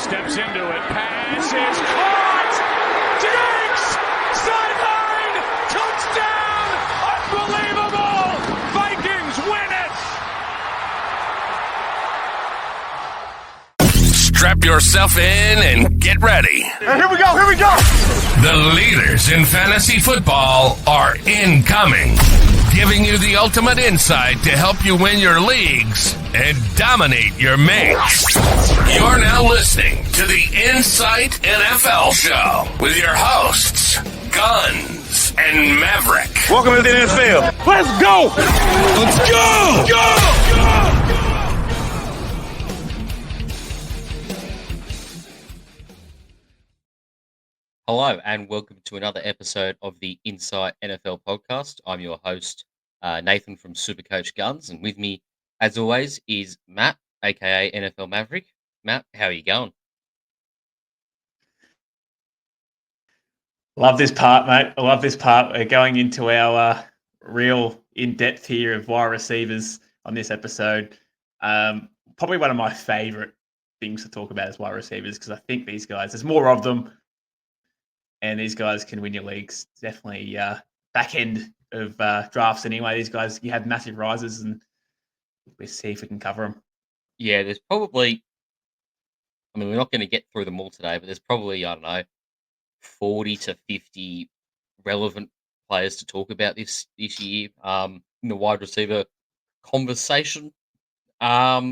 Steps into it. Pass is caught. Diggs! Sideline! Touchdown! Unbelievable! Vikings win it! Strap yourself in and get ready. Here we go! The leaders in fantasy football are incoming, giving you the ultimate insight to help you win your leagues and dominate your mates. You're now listening to the Insight NFL Show with your hosts, Guns and Maverick. Welcome to the NFL. Let's go! Let's go! Go! Hello and welcome to another episode of the Insight NFL podcast. I'm your host, Nathan from SuperCoach Guns, and with me, as always, is Matt, aka NFL Maverick. Matt, how are you going? Love this part, mate. I love this part. We're going into our real in-depth here of wide receivers on this episode. Probably one of my favorite things to talk about is wide receivers because I think these guys, there's more of them. And these guys can win your leagues. Definitely back end of drafts anyway. These guys, you have massive rises, and we'll see if we can cover them. Yeah, there's probably, we're not going to get through them all today, but there's probably, 40 to 50 relevant players to talk about this year in the wide receiver conversation. Now,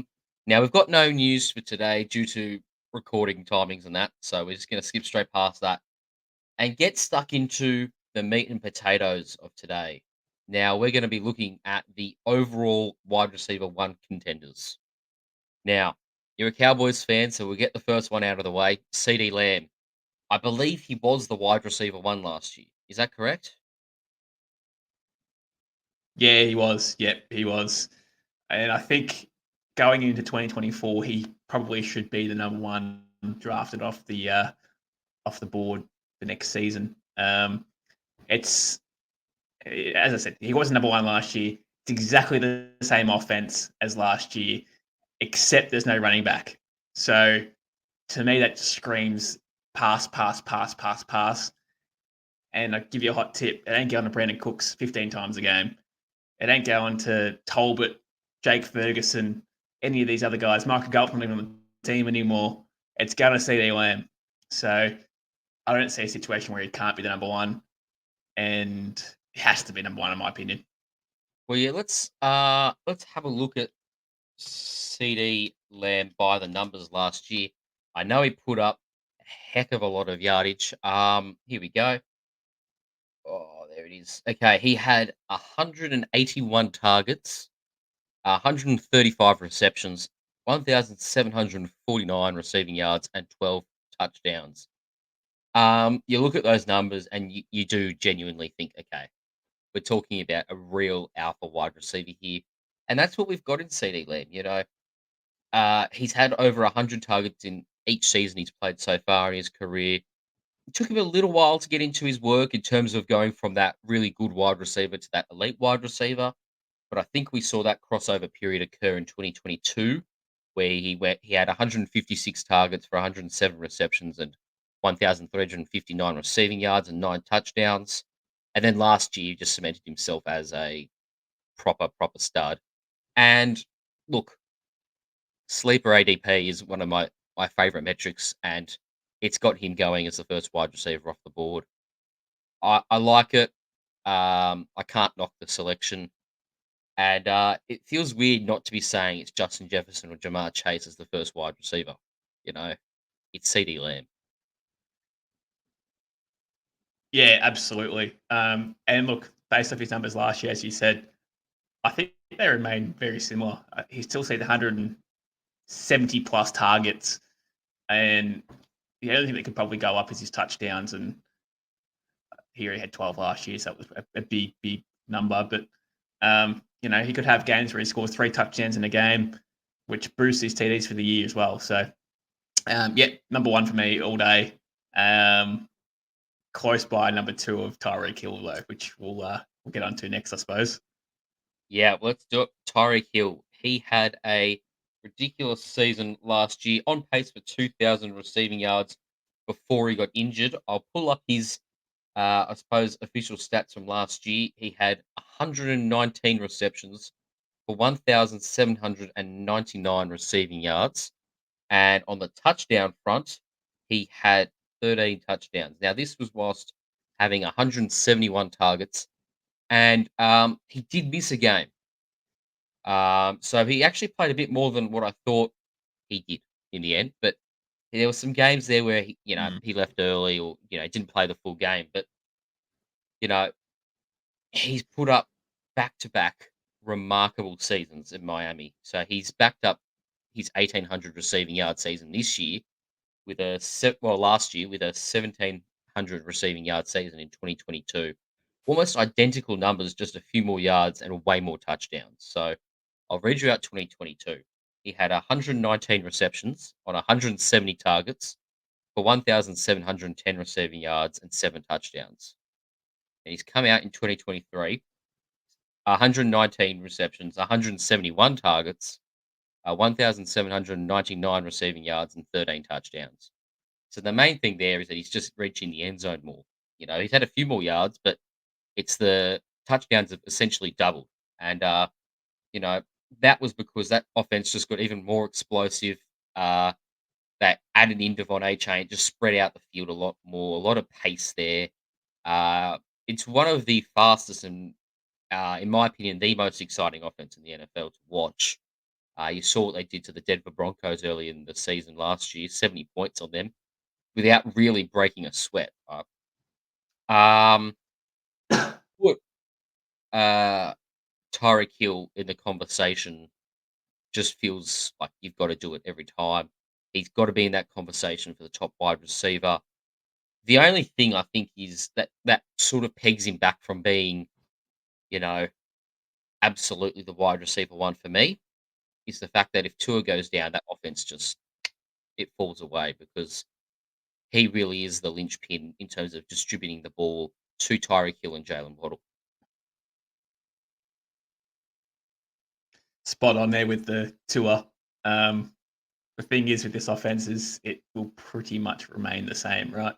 we've got no news for today due to recording timings and that, so we're just going to skip straight past that and get stuck into the meat and potatoes of today. Now, we're going to be looking at the overall wide receiver one contenders. Now, you're a Cowboys fan, so we'll get the first one out of the way. CeeDee Lamb. I believe he was the wide receiver one last year. Is that correct? Yeah, he was. Yep, he was. And I think going into 2024, he probably should be the number one drafted off the board the next season. It's, as I said, he was number one last year. It's exactly the same offense as last year, except there's no running back. So to me, that just screams pass. And I give you a hot tip. It ain't going to Brandon Cooks 15 times a game. It ain't going to Tolbert, Jake Ferguson, any of these other guys. Michael Galt's not even on the team anymore. It's going to CeeDee Lamb. So I don't see a situation where he can't be the number one, and he has to be number one in my opinion. Well, yeah, let's have a look at CeeDee Lamb by the numbers last year. I know he put up a heck of a lot of yardage. Here we go. Oh, there it is. Okay, he had 181 targets, 135 receptions, 1,749 receiving yards, and 12 touchdowns. You look at those numbers and you do genuinely think, okay, we're talking about a real alpha wide receiver here. And that's what we've got in CeeDee Lamb. He's had over 100 targets in each season he's played so far in his career. It took him a little while to get into his work in terms of going from that really good wide receiver to that elite wide receiver. But I think we saw that crossover period occur in 2022, where he had 156 targets for 107 receptions and 1,359 receiving yards and 9 touchdowns. And then last year, he just cemented himself as a proper stud. And look, sleeper ADP is one of my favorite metrics, and it's got him going as the first wide receiver off the board. I like it. I can't knock the selection. And it feels weird not to be saying it's Justin Jefferson or Jamar Chase as the first wide receiver. It's CeeDee Lamb. Yeah, absolutely. And look, based off his numbers last year, as you said, I think they remain very similar. He still sees 170 plus targets, and the only thing that could probably go up is his touchdowns. And here he had 12 last year, so that was a big number. But he could have games where he scores 3 touchdowns in a game, which boosts his TDs for the year as well. So, number one for me all day. Close by number 2 of Tyreek Hill, though, which we'll get onto next, I suppose. Yeah, let's do it. Tyreek Hill. He had a ridiculous season last year, on pace for 2,000 receiving yards before he got injured. I'll pull up his, I suppose, official stats from last year. He had 119 receptions for 1,799 receiving yards. And on the touchdown front, he had 13 touchdowns. Now, this was whilst having 171 targets, and he did miss a game. So he actually played a bit more than what I thought he did in the end. But there were some games there where he left early, or didn't play the full game. But you know he's put up back to back remarkable seasons in Miami. So he's backed up his 1,800 receiving yard season this year with last year with a 1,700 receiving yard season in 2022. Almost identical numbers, just a few more yards and way more touchdowns. So I'll read you out 2022. He had 119 receptions on 170 targets for 1,710 receiving yards and 7 touchdowns. And he's come out in 2023, 119 receptions, 171 targets, 1,799 receiving yards and 13 touchdowns. So the main thing there is that he's just reaching the end zone more. He's had a few more yards, but it's the touchdowns have essentially doubled. And, that was because that offense just got even more explosive. That added in Devon A. Chain, just spread out the field a lot more, a lot of pace there. It's one of the fastest and, in my opinion, the most exciting offense in the NFL to watch. You saw what they did to the Denver Broncos early in the season last year, 70 points on them, without really breaking a sweat. Put Tyreek Hill in the conversation just feels like you've got to do it every time. He's got to be in that conversation for the top wide receiver. The only thing I think is that sort of pegs him back from being, absolutely the wide receiver one for me is the fact that if Tua goes down, that offense it falls away because he really is the linchpin in terms of distributing the ball to Tyreek Hill and Jalen Waddle. Spot on there with the Tua. The thing is with this offense is it will pretty much remain the same, right?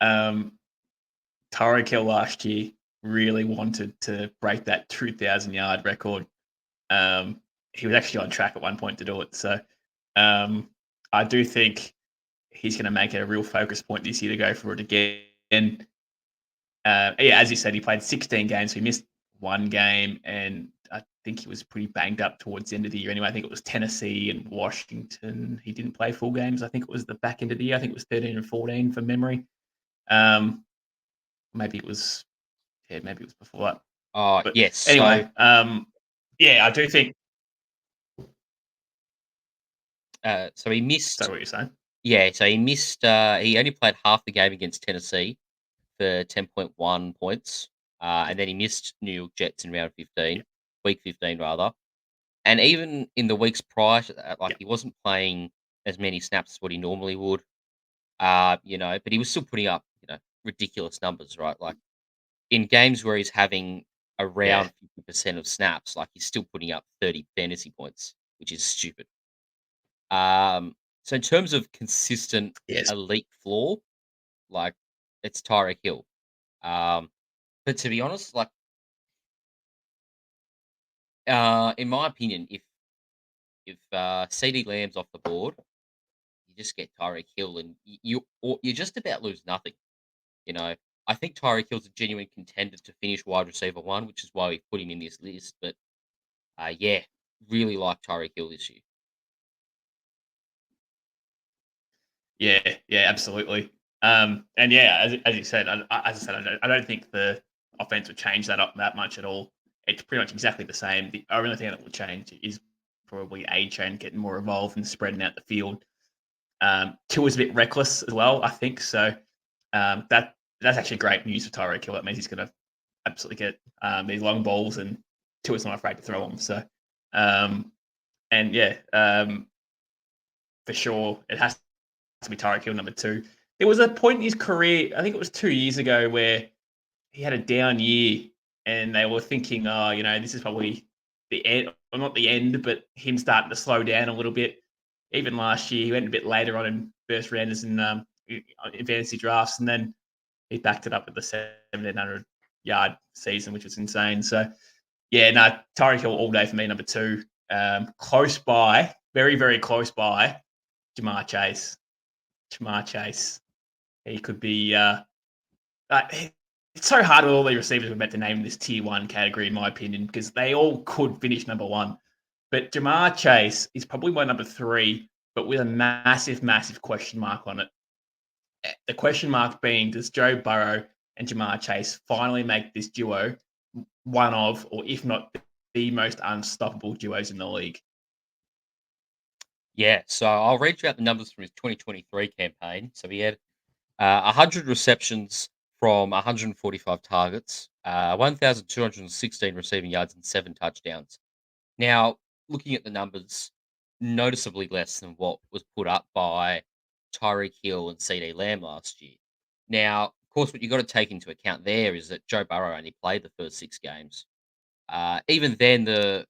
Tyreek Hill last year really wanted to break that 2,000-yard record. He was actually on track at one point to do it. So I do think he's going to make it a real focus point this year to go for it again. As you said, he played 16 games. So he missed one game, and I think he was pretty banged up towards the end of the year. Anyway, I think it was Tennessee and Washington. He didn't play full games. I think it was the back end of the year. I think it was 13 and 14 from memory. Maybe it was before that. Oh, But yes. anyway, I do think. So he missed. Sorry, what you're saying? Yeah, so he missed. He only played half the game against Tennessee for 10.1 points, and then he missed New York Jets in week 15 rather. And even in the weeks prior to that, he wasn't playing as many snaps as what he normally would. But he was still putting up, ridiculous numbers, right? Like in games where he's having around 50% of snaps, he's still putting up 30 fantasy points, which is stupid. So in terms of consistent elite floor, it's Tyreek Hill. But to be honest, in my opinion, if CeeDee Lamb's off the board, you just get Tyreek Hill, and you just about lose nothing. I think Tyreek Hill's a genuine contender to finish wide receiver one, which is why we put him in this list. But really like Tyreek Hill this year. Yeah, absolutely. And as you said, I don't think the offense would change that much at all. It's pretty much exactly the same. The only thing that will change is probably A-Chain getting more involved and spreading out the field. Tua's a bit reckless as well, I think. So that's actually great news for Tyreek Hill. That means he's going to absolutely get these long balls, and Tua's not afraid to throw them. So, for sure, it has to be Tyreek Hill number 2. There was a point in his career, I think it was 2 years ago, where he had a down year, and they were thinking, this is probably the end. well, not the end, but him starting to slow down a little bit. Even last year, he went a bit later on in first rounders in fantasy drafts, and then he backed it up with the 1,700-yard season, which was insane. So, yeah, no, Tyreek Hill all day for me, number 2. Close by, very, very close by, Jamar Chase. He could be it's so hard with all the receivers we're about to name in this tier 1 category, in my opinion, because they all could finish number 1. But Jamar Chase is probably my number 3, but with a massive, massive question mark on it. The question mark being, does Joe Burrow and Jamar Chase finally make this duo one of, or if not, the most unstoppable duos in the league? Yeah, so I'll read you out the numbers from his 2023 campaign. So he had 100 receptions from 145 targets, 1,216 receiving yards, and 7 touchdowns. Now, looking at the numbers, noticeably less than what was put up by Tyreek Hill and CeeDee Lamb last year. Now, of course, what you've got to take into account there is that Joe Burrow only played the first 6 games. Even then, the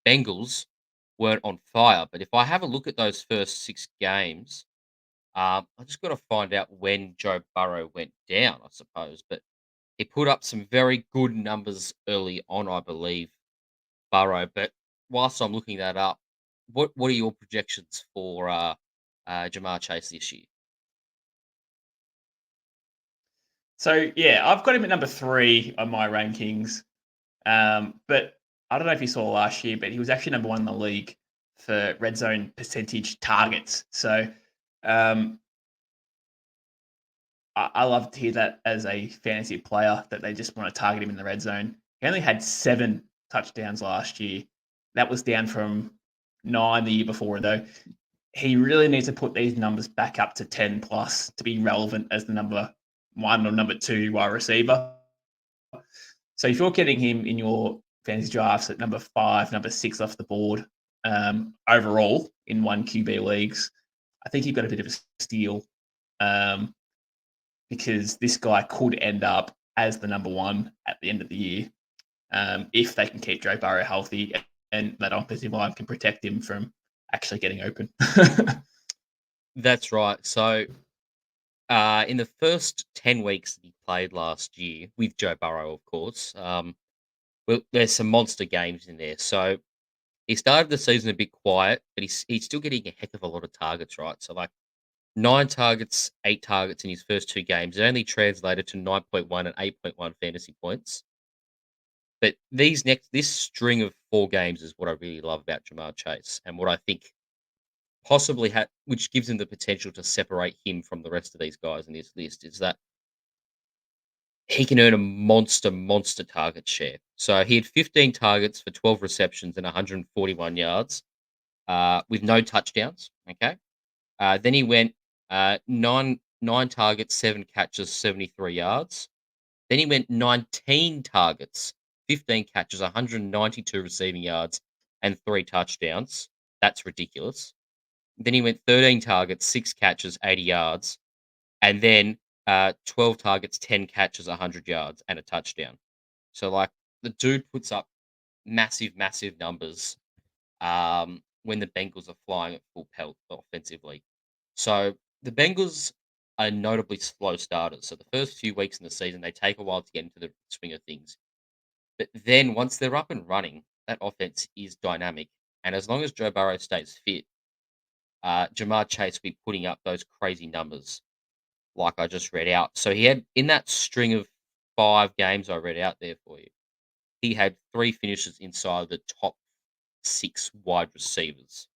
Bengals weren't on fire. But if I have a look at those first 6 games, I just got to find out when Joe Burrow went down, I suppose. But he put up some very good numbers early on, I believe, Burrow. But whilst I'm looking that up, what are your projections for Jamar Chase this year? So, yeah, I've got him at number 3 on my rankings. But I don't know if you saw last year, but he was actually number 1 in the league for red zone percentage targets. So I love to hear that as a fantasy player, that they just want to target him in the red zone. He only had 7 touchdowns last year. That was down from 9 the year before, though. He really needs to put these numbers back up to 10 plus to be relevant as the number 1 or number 2 wide receiver. So if you're getting him in your fantasy drafts at number 5, number 6 off the board overall in 1 QB leagues, I think you've got a bit of a steal because this guy could end up as the number 1 at the end of the year if they can keep Joe Burrow healthy and that offensive line can protect him from actually getting open. That's right. So in the first 10 weeks that he played last year, with Joe Burrow, of course, well, there's some monster games in there. So he started the season a bit quiet, but he's still getting a heck of a lot of targets, right? So like 9 targets, 8 targets in his first 2 games. It only translated to 9.1 and 8.1 fantasy points. But this string of 4 games is what I really love about Jamar Chase, and what I think possibly which gives him the potential to separate him from the rest of these guys in this list, is that he can earn a monster target share. So he had 15 targets for 12 receptions and 141 yards with no touchdowns. Okay. Then he went 9 targets, 7 catches, 73 yards. Then he went 19 targets, 15 catches, 192 receiving yards, and 3 touchdowns. That's ridiculous. Then he went 13 targets, 6 catches, 80 yards, and then 12 targets, 10 catches, 100 yards, and a touchdown. So, like, the dude puts up massive numbers when the Bengals are flying at full pelt offensively. So, the Bengals are notably slow starters. So, the first few weeks in the season, they take a while to get into the swing of things. But then once they're up and running, that offense is dynamic. And as long as Joe Burrow stays fit, Jamar Chase will be putting up those crazy numbers like I just read out. So he had, in that string of 5 games I read out there for you, he had 3 finishes inside the top 6 wide receivers.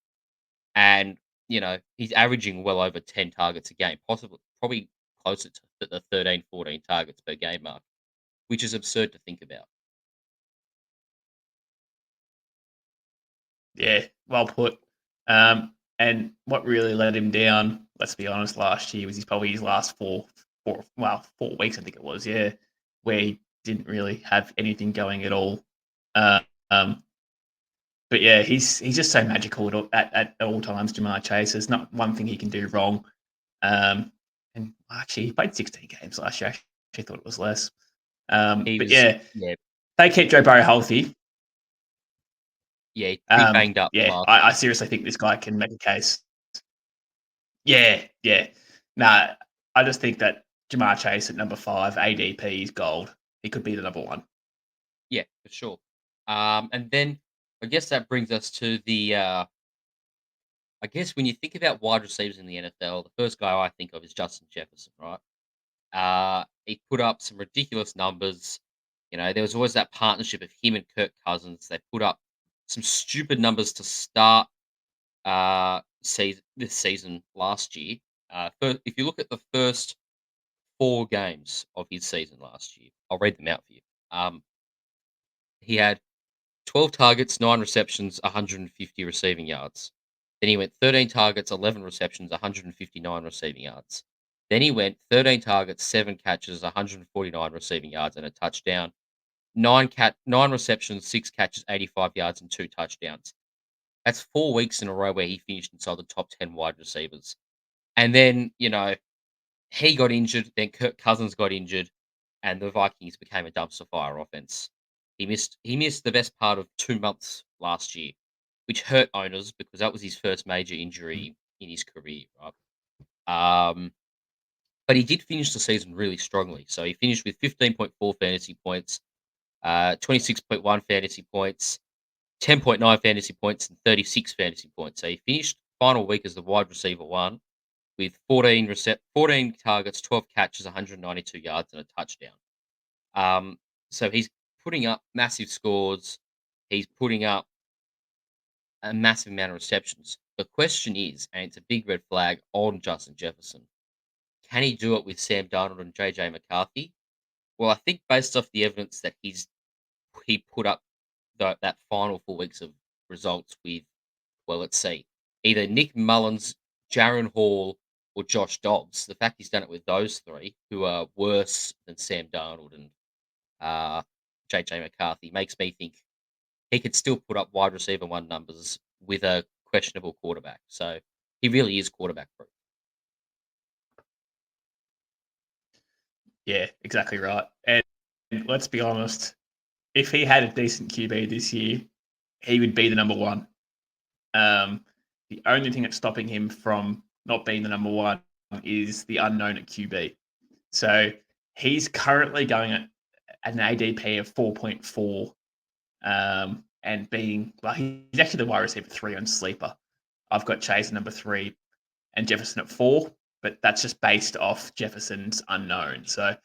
And, he's averaging well over 10 targets a game, probably closer to the 13, 14 targets per game mark, which is absurd to think about. Yeah, well put. And what really let him down, let's be honest, last year was probably his last 4 weeks, I think it was, yeah, where he didn't really have anything going at all. But yeah, he's just so magical at all times, Jamar Chase. There's not one thing he can do wrong. And actually, he played 16 games last year. I actually thought it was less. But yeah, Yeah. they keep Joe Burrow healthy. Yeah, pretty banged up Yeah, last I year. seriously think this guy can make a case. Yeah, yeah. Nah, I just think that Jamar Chase at number 5, ADP is gold. He could be the number 1. Yeah, for sure. And then I guess that brings us to the I guess when you think about wide receivers in the NFL, the first guy I think of is Justin Jefferson, right? He put up some ridiculous numbers. You know, there was always that partnership of him and Kirk Cousins. They put up some stupid numbers to start this season last year. If you look at the first 4 games of his season last year, I'll read them out for you. He had 12 targets, 9 receptions, 150 receiving yards. Then he went 13 targets, 11 receptions, 159 receiving yards. Then he went 13 targets, 7 catches, 149 receiving yards, and a touchdown. 9 receptions, 6 catches, 85 yards, and 2 touchdowns. That's 4 weeks in a row where he finished inside the top 10 wide receivers. And then, he got injured, then Kirk Cousins got injured, and the Vikings became a dumpster fire offense. He missed the best part of 2 months last year, which hurt owners because that was his first major injury in his career, right? Um, but he did finish the season really strongly. So he finished with 15.4 fantasy points, 26.1 fantasy points, 10.9 fantasy points, and 36 fantasy points. So he finished final week as the wide receiver 1 with 14 targets, 12 catches, 192 yards, and a touchdown. So he's putting up massive scores. He's putting up a massive amount of receptions. The question is, and it's a big red flag on Justin Jefferson, can he do it with Sam Darnold and JJ McCarthy? Well, I think based off the evidence that he put up that final 4 weeks of results with, well, let's see, either Nick Mullins, Jaron Hall, or Josh Dobbs. The fact he's done it with those 3, who are worse than Sam Darnold and uh, JJ McCarthy, makes me think he could still put up wide receiver 1 numbers with a questionable quarterback. So he really is quarterback proof. Yeah, exactly right. And let's be honest, if he had a decent QB this year, he would be the number 1. The only thing that's stopping him from not being the number 1 is the unknown at QB. So he's currently going at an ADP of 4.4, and being like he's actually the wide receiver 3 on Sleeper. I've got Chase at number 3 and Jefferson at 4, but that's just based off Jefferson's unknown. So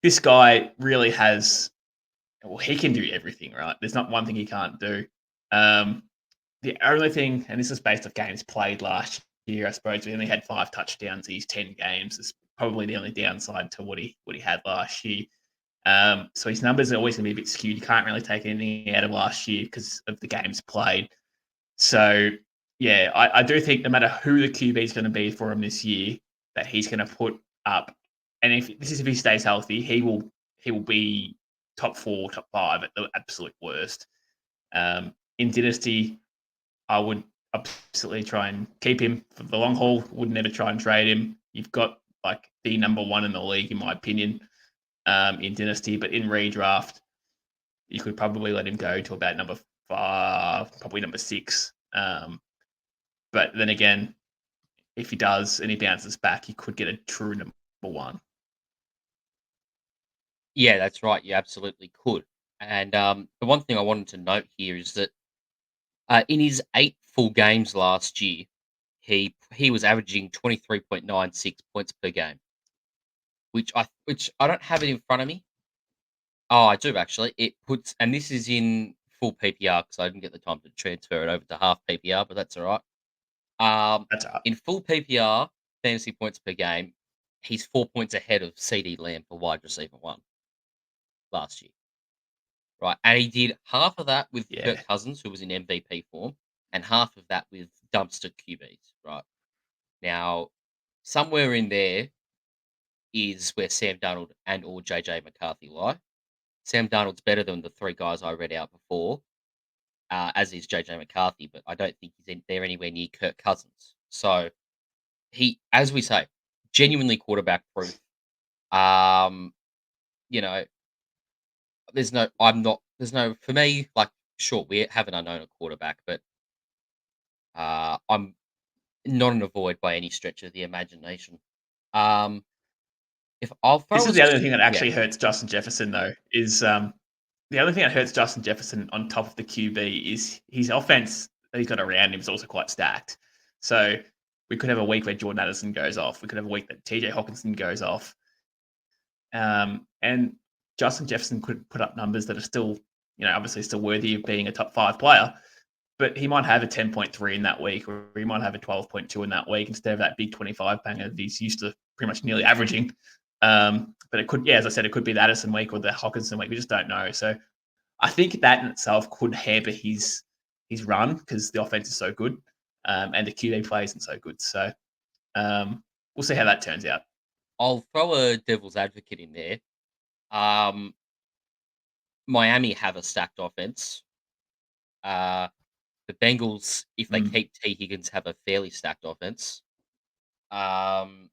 this guy really has, well, he can do everything, right? There's not one thing he can't do. The only thing, and this is based off games played last year, I suppose, we only had 5 touchdowns these 10 games. It's probably the only downside to what he had last year. So his numbers are always going to be a bit skewed. You can't really take anything out of last year because of the games played. So, yeah, I do think no matter who the QB is going to be for him this year, that he's going to put up. And if he stays healthy, he will be top 4, top 5 at the absolute worst. In Dynasty, I would absolutely try and keep him for the long haul. Would never try and trade him. You've got like the number 1 in the league, in my opinion, in Dynasty. But in redraft, you could probably let him go to about number 5, probably number 6. But then again, if he does and he bounces back, he could get a true number 1. Yeah, that's right. You absolutely could. And the one thing I wanted to note here is that in his 8 full games last year, he was averaging 23.96 points per game, which I don't have it in front of me. Oh, I do actually. And this is in full PPR because I didn't get the time to transfer it over to half PPR, but that's all right. That's all right. In full PPR, fantasy points per game, he's 4 points ahead of CeeDee Lamb for wide receiver 1 last year. Right. And he did half of that with Yeah. Kirk Cousins, who was in MVP form, and half of that with dumpster QBs. Right. Now, somewhere in there is where Sam Darnold and or JJ McCarthy lie. Sam Darnold's better than the 3 guys I read out before, as is JJ McCarthy, but I don't think he's there anywhere near Kirk Cousins. So he, as we say, genuinely quarterback proof. You know, for me, like sure, we have an unknown at quarterback, but I'm not an avoid by any stretch of the imagination. Um, if I'll This throw is us, the other thing that yeah, actually hurts Justin Jefferson, though, is the other thing that hurts Justin Jefferson on top of the QB is his offense that he's got around him is also quite stacked. So we could have a week where Jordan Addison goes off. We could have a week that TJ Hawkinson goes off. And Justin Jefferson could put up numbers that are still, obviously still worthy of being a top 5 player, but he might have a 10.3 in that week, or he might have a 12.2 in that week instead of that big 25 banger that he's used to pretty much nearly averaging. But it could, as I said, it could be the Addison week or the Hawkinson week. We just don't know. So I think that in itself could hamper his run because the offense is so good, and the QB play isn't so good. So we'll see how that turns out. I'll throw a devil's advocate in there. Um, Miami have a stacked offense. The Bengals, if they keep T. Higgins, have a fairly stacked offense. And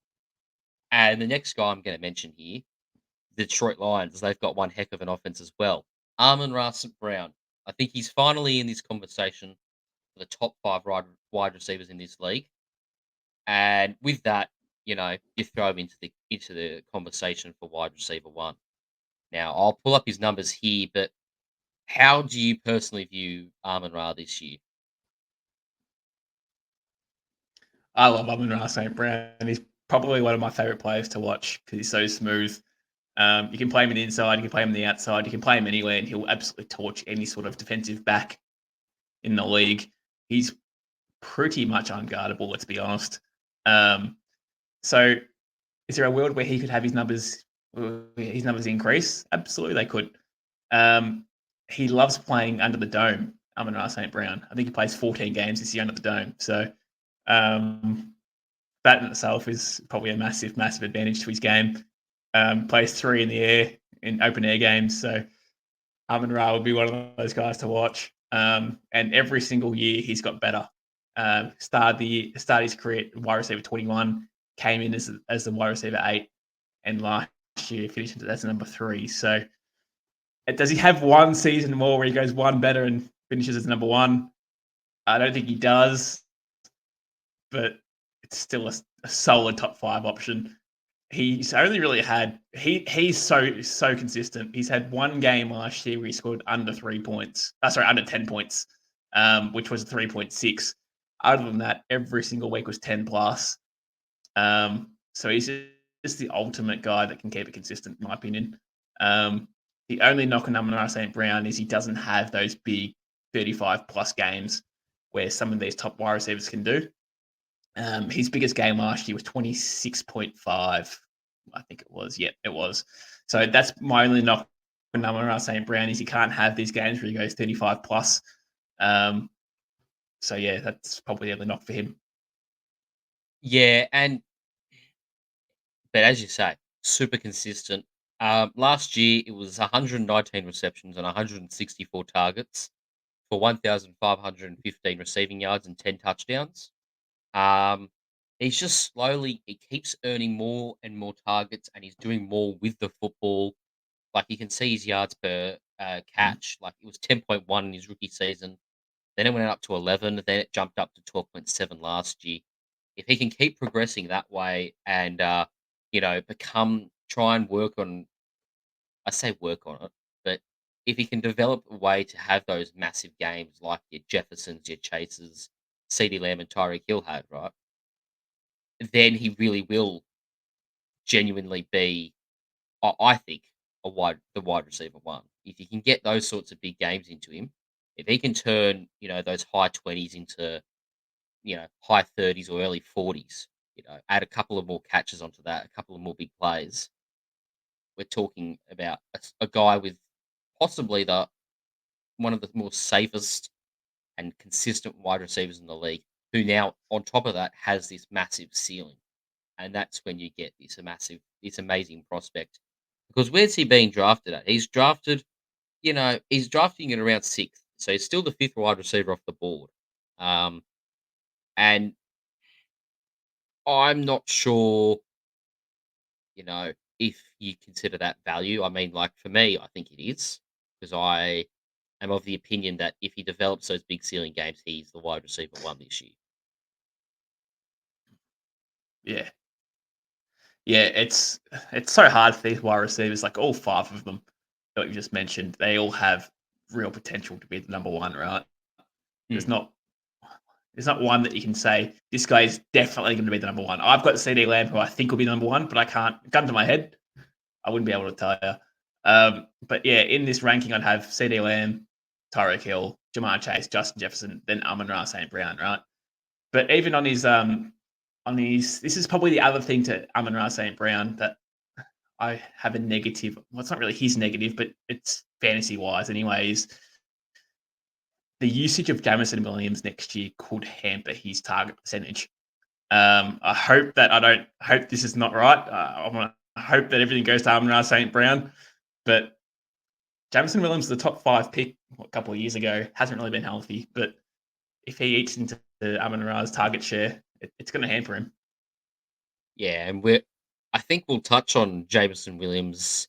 the next guy I'm going to mention here, the Detroit Lions, they've got one heck of an offense as well. Amon-Ra St. Brown. I think he's finally in this conversation for the top 5 wide receivers in this league. And with that, you throw him into the conversation for wide receiver 1. Now, I'll pull up his numbers here, but how do you personally view Amon-Ra this year? I love Amon-Ra St. Brown. He's probably one of my favorite players to watch because he's so smooth. You can play him in the inside, you can play him in the outside, you can play him anywhere, and he'll absolutely torch any sort of defensive back in the league. He's pretty much unguardable, let's be honest. So is there a world where he could have his numbers increase? Absolutely, they could. He loves playing under the dome, Amon-Ra St. Brown. I think he plays 14 games this year under the dome. So that in itself is probably a massive, massive advantage to his game. Plays 3 in the air in open air games. So Amon-Ra would be one of those guys to watch. And every single year he's got better. Started his career wide receiver 21, came in as the wide receiver 8, and last year finished as number 3. So does he have one season more where he goes one better and finishes as number 1? I don't think he does, but it's still a solid top 5 option. He's only really had he's so consistent. He's had one game last year where he scored under 3 points. Under 10 points, which was 3.6. Other than that, every single week was 10 plus. So he's just the ultimate guy that can keep it consistent, in my opinion. The only knock on Amon-Ra St. Brown is he doesn't have those big 35 plus games where some of these top wide receivers can do. His biggest game last year was 26.5. I think it was. Yep, it was. So that's my only knock on Amon-Ra St. Brown is he can't have these games where he goes 35 plus. So yeah, that's probably the only knock for him. Yeah, but as you say, super consistent. Last year it was 119 receptions and 164 targets for 1,515 receiving yards and 10 touchdowns. He's just he keeps earning more and more targets, and he's doing more with the football. Like you can see his yards per catch. Like it was 10.1 in his rookie season. Then it went up to 11. Then it jumped up to 12.7 last year. If he can keep progressing that way and try and work on, I say work on it, but if he can develop a way to have those massive games like your Jeffersons, your Chasers, CeeDee Lamb and Tyreek Hill had, right? Then he really will genuinely be, I think, the wide receiver 1. If you can get those sorts of big games into him, if he can turn, those high 20s into, high 30s or early 40s, add a couple of more catches onto that, a couple of more big plays, we're talking about a guy with possibly one of the more safest and consistent wide receivers in the league, who now, on top of that, has this massive ceiling. And that's when you get this amazing prospect. Because where's he being drafted at? He's drafting at around 6th. So he's still the 5th wide receiver off the board. And I'm not sure, if you consider that value. I mean, like for me, I think it is, because I am of the opinion that if he develops those big ceiling games, he's the wide receiver 1 this year. Yeah. Yeah, it's so hard for these wide receivers. Like all 5 of them that you just mentioned, they all have real potential to be the number 1, right? There's Hmm. not there's not one that you can say this guy is definitely going to be the number 1. I've got CeeDee Lamb, who I think will be number 1, but I can't gun to my head. I wouldn't be able to tell you. But yeah, in this ranking, I'd have CeeDee Lamb, Tyreek Hill, Jamar Chase, Justin Jefferson, then Amon-Ra St. Brown, right? But even on his, this is probably the other thing to Amon-Ra St. Brown that I have a negative. Well, it's not really his negative, but it's fantasy wise, anyways. The usage of Jamison Williams next year could hamper his target percentage. I hope that I hope this is not right. I hope that everything goes to Amon-Ra St. Brown, but Jamison Williams, the top 5 pick a couple of years ago, hasn't really been healthy. But if he eats into Amon-Ra's target share, it's going to hamper him. Yeah, and I think we'll touch on Jameson Williams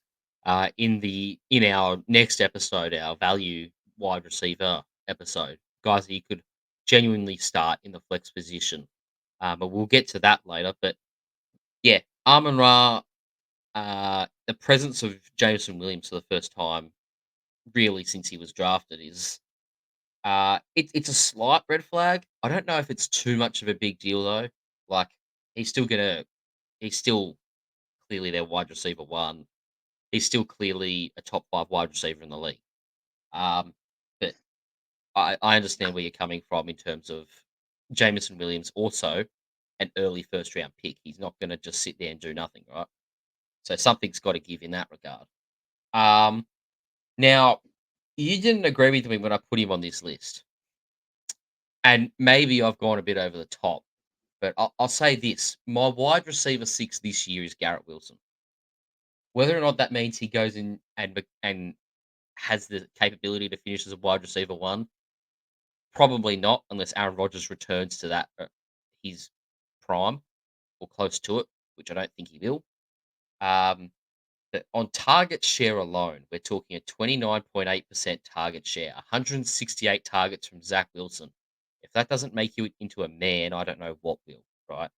in our next episode, our value wide receiver episode. Guys that you could genuinely start in the flex position. But we'll get to that later. But yeah, Amon-Ra, the presence of Jameson Williams for the first time, really since he was drafted, is it's a slight red flag. I don't know if it's too much of a big deal though. Like he's still clearly their wide receiver 1. He's still clearly a top 5 wide receiver in the league. But I understand where you're coming from in terms of Jameson Williams, also an early first round pick. He's not going to just sit there and do nothing, right? So something's got to give in that regard. Now, you didn't agree with me when I put him on this list. And maybe I've gone a bit over the top, but I'll say this. My wide receiver 6 this year is Garrett Wilson. Whether or not that means he goes in and has the capability to finish as a wide receiver 1, probably not, unless Aaron Rodgers returns to that his prime or close to it, which I don't think he will. But on target share alone, we're talking a 29.8% target share, 168 targets from Zach Wilson. If that doesn't make you into a man, I don't know what will, right?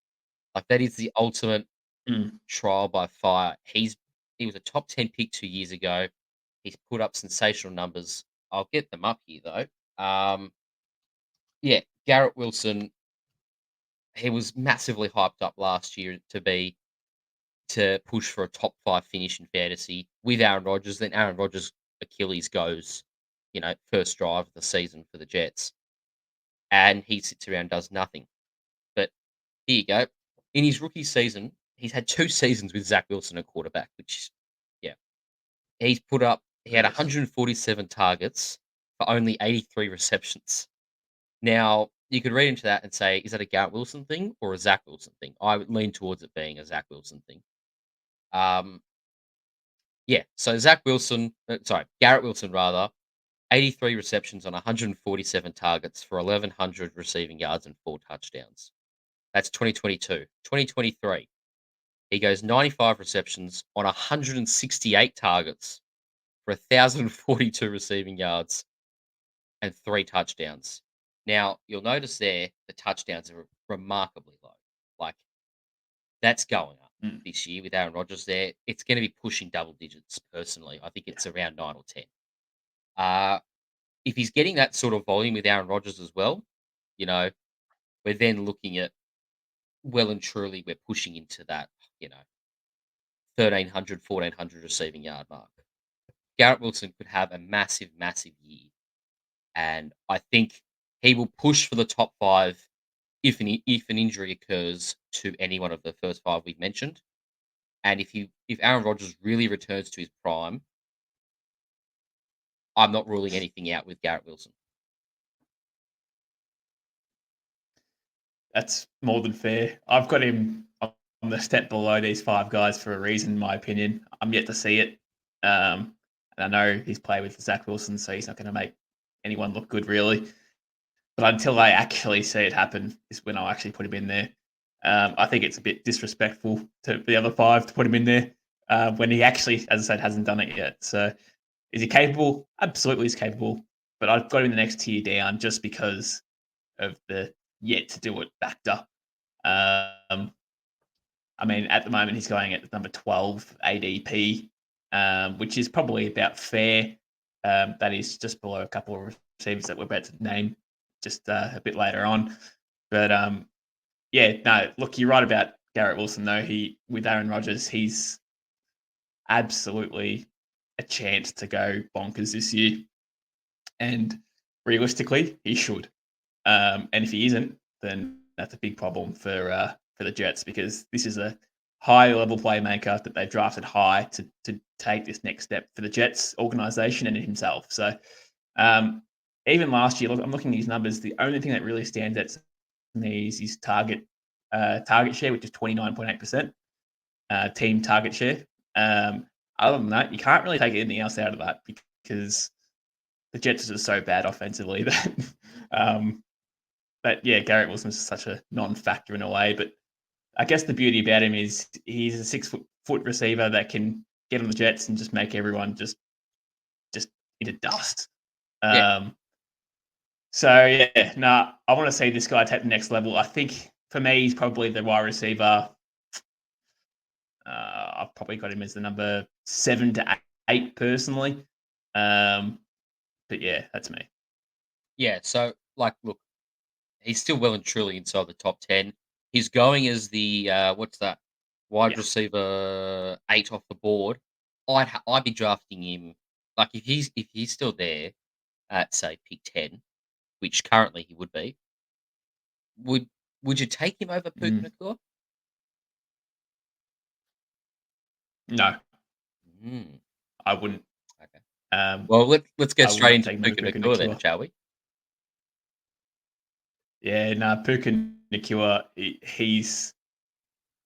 Like that is the ultimate trial by fire. He was a top 10 pick 2 years ago. He's put up sensational numbers. I'll get them up here though. Yeah, Garrett Wilson, he was massively hyped up last year to push for a top 5 finish in fantasy with Aaron Rodgers. Then Aaron Rodgers' Achilles goes, first drive of the season for the Jets. And he sits around and does nothing. But here you go. In his rookie season, he's had 2 seasons with Zach Wilson at quarterback, which, yeah. He had 147 targets for only 83 receptions. Now, you could read into that and say, is that a Garrett Wilson thing or a Zach Wilson thing? I would lean towards it being a Zach Wilson thing. Yeah, so Garrett Wilson rather, 83 receptions on 147 targets for 1,100 receiving yards and 4 touchdowns. That's 2022. 2023, he goes 95 receptions on 168 targets for 1,042 receiving yards and 3 touchdowns. Now, you'll notice there the touchdowns are remarkably low. Like, that's going up this year with Aaron Rodgers there. It's going to be pushing double digits, personally. I think it's around 9 or 10. If he's getting that sort of volume with Aaron Rodgers as well, we're then looking at well and truly we're pushing into that, 1,300, 1,400 receiving yard mark. Garrett Wilson could have a massive, massive year. And I think he will push for the top 5 if an injury occurs to any one of the first 5 we've mentioned. And if Aaron Rodgers really returns to his prime, I'm not ruling anything out with Garrett Wilson. That's more than fair. I've got him on the step below these 5 guys for a reason, in my opinion. I'm yet to see it. And I know he's played with Zach Wilson, so he's not going to make anyone look good, really. But until I actually see it happen is when I'll actually put him in there. I think it's a bit disrespectful to the other 5 to put him in there when he actually, as I said, hasn't done it yet. So is he capable? Absolutely, he's capable. but I've got him in the next tier down just because of the yet to do it factor. Um, I mean, at the moment he's going at number 12 ADP, which is probably about fair. That is just below a couple of receivers that we're about to name just a bit later on. But yeah, no, look, you're right about Garrett Wilson though. He with Aaron Rodgers, he's absolutely a chance to go bonkers this year, and realistically, he should. And if he isn't, then that's a big problem for the Jets because this is a high level playmaker that they've drafted high to take this next step for the Jets organization and himself. So even last year, look, I'm looking at his numbers. The only thing that really stands out to me is his target share, which is 29.8%, team target share. Other than that, you can't really take anything else out of that because the Jets are so bad offensively that but yeah, Garrett Wilson's such a non-factor in a way. But I guess the beauty about him is he's a 6 foot receiver that can get on the Jets and just make everyone just into dust. Yeah. So yeah, I want to see this guy take the next level. I think for me, he's probably the wide receiver. I've probably got him as the number 7 to 8 personally. But yeah, that's me. Yeah. So, like, look, he's still well and truly inside the top 10. He's going as the what's that? Wide Yeah. receiver 8 off the board. I'd be drafting him like if he's still there at say pick 10, which currently he would be. Would would you take him over Puka Mm. Nacua? No, Mm, I wouldn't. okay. Um, Well, let's get I straight wouldn't into take him over Puka Puka Nacua then, Nacua. shall we? Yeah, no, Puka Nacua, he's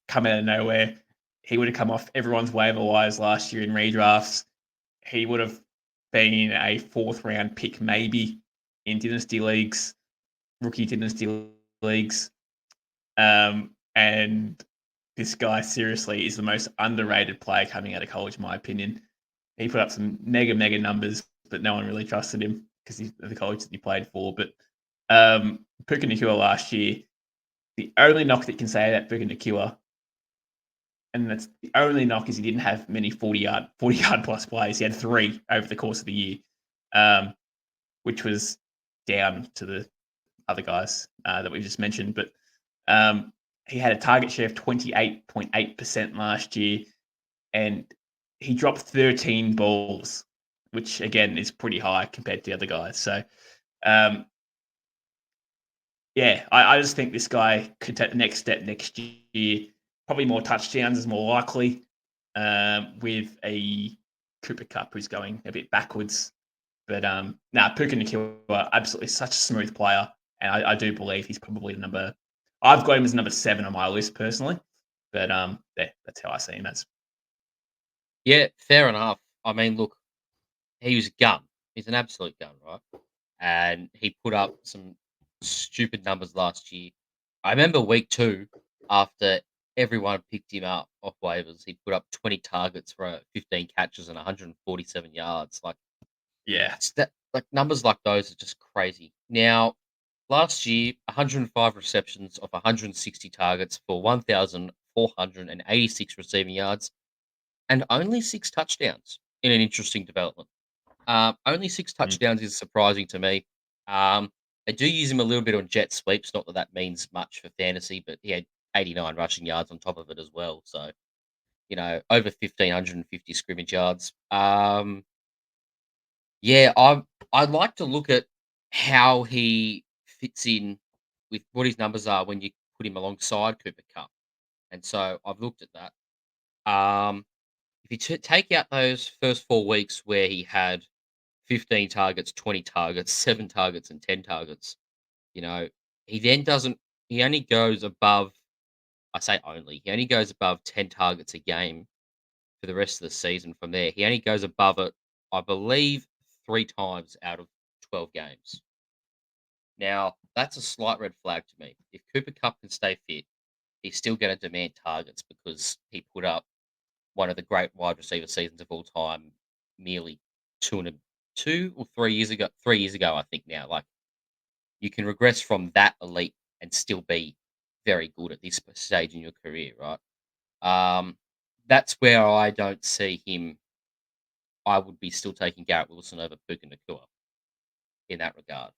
come out of nowhere. He would have come off everyone's waiver wires last year in redrafts. He would have been a 4th round pick, maybe in dynasty leagues, rookie dynasty leagues. And this guy seriously is the most underrated player coming out of college, in my opinion. He put up some mega numbers, but no one really trusted him because he's the college that he played for. But Puka Nacua last year, the only knock that you can say about Puka Nacua, and that's the only knock, is he didn't have many 40 yard plus plays. He had 3 over the course of the year, which was down to the other guys that we just mentioned. But he had a target share of 28.8% last year, and he dropped 13 balls, which again is pretty high compared to the other guys. So, yeah, I just think this guy could take the next step next year. Probably more touchdowns is more likely, with a Cooper Cup who's going a bit backwards. But Puka Nacua, absolutely such a smooth player, and I do believe he's probably the number. I've got him as number 7 on my list personally, but yeah, that's how I see him as. Yeah, fair enough. I mean, look, he was a gun. He's an absolute gun, right? And he put up some stupid numbers last year. I remember week 2 after everyone picked him up off waivers, he put up 20 targets for 15 catches and 147 yards. Like Yeah, like numbers like those are just crazy. Now, last year, 105 receptions of 160 targets for 1,486 receiving yards and only 6 touchdowns in an interesting development. Only 6 mm. touchdowns is surprising to me. They do use him a little bit on jet sweeps. Not that that means much for fantasy, but he had 89 rushing yards on top of it as well. So, over 1,550 scrimmage yards. Yeah, I'd like to look at how he fits in with what his numbers are when you put him alongside Cooper Cup. And so I've looked at that. If you take out those first 4 weeks where he had 15 targets, 20 targets, 7 targets, and 10 targets, you know, he then doesn't, he only goes above, I say only, he only goes above 10 targets a game for the rest of the season from there. He only goes above it, I believe, 3 times out of 12 games. Now, that's a slight red flag to me. If Cooper Cup can stay fit, he's still going to demand targets because he put up one of the great wide receiver seasons of all time, nearly 200 3 years ago. 3 years ago, I think now. Like you can regress from that elite and still be very good at this stage in your career, right? Um, that's where I don't see him. I would be still taking Garrett Wilson over Puka Nakua in that regard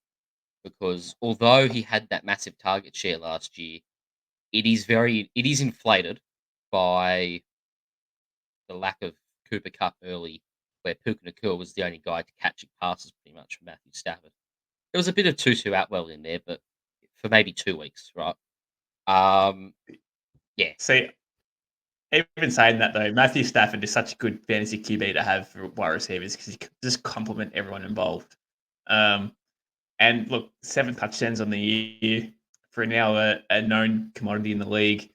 because although he had that massive target share last year, it is inflated by the lack of Cooper Cup early, where Puka Nakua was the only guy to catch passes pretty much from Matthew Stafford. There was a bit of Tutu Atwell in there, but for maybe 2 weeks, right? Um, yeah, See, even saying that though, Matthew Stafford is such a good fantasy QB to have for wide receivers because he can just complement everyone involved. And look, 7 touchdowns on the year for now a known commodity in the league.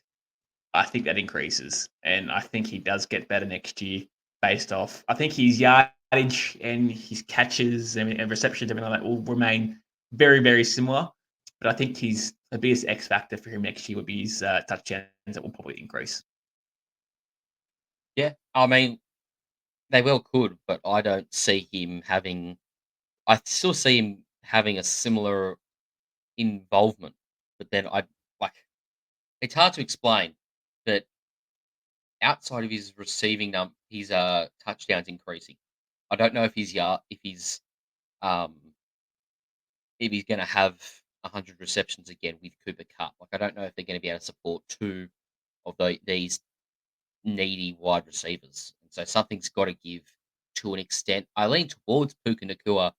I think that increases, and I think he does get better next year based off. I think his yardage and his catches and receptions, everything like that, will remain very, very similar. But I think the biggest X factor for him next year would be his touchdowns that will probably increase. yeah. I mean, they well could, but I don't see him having. I still see him having a similar involvement, but then I like. It's hard to explain, but outside of his receiving his touchdowns increasing. I don't know um if he's going to have 100 receptions again with Cooper Cup. Like I don't know if they're going to be able to support two of these needy wide receivers. And so something's got to give to an extent. I lean towards Puka Nakua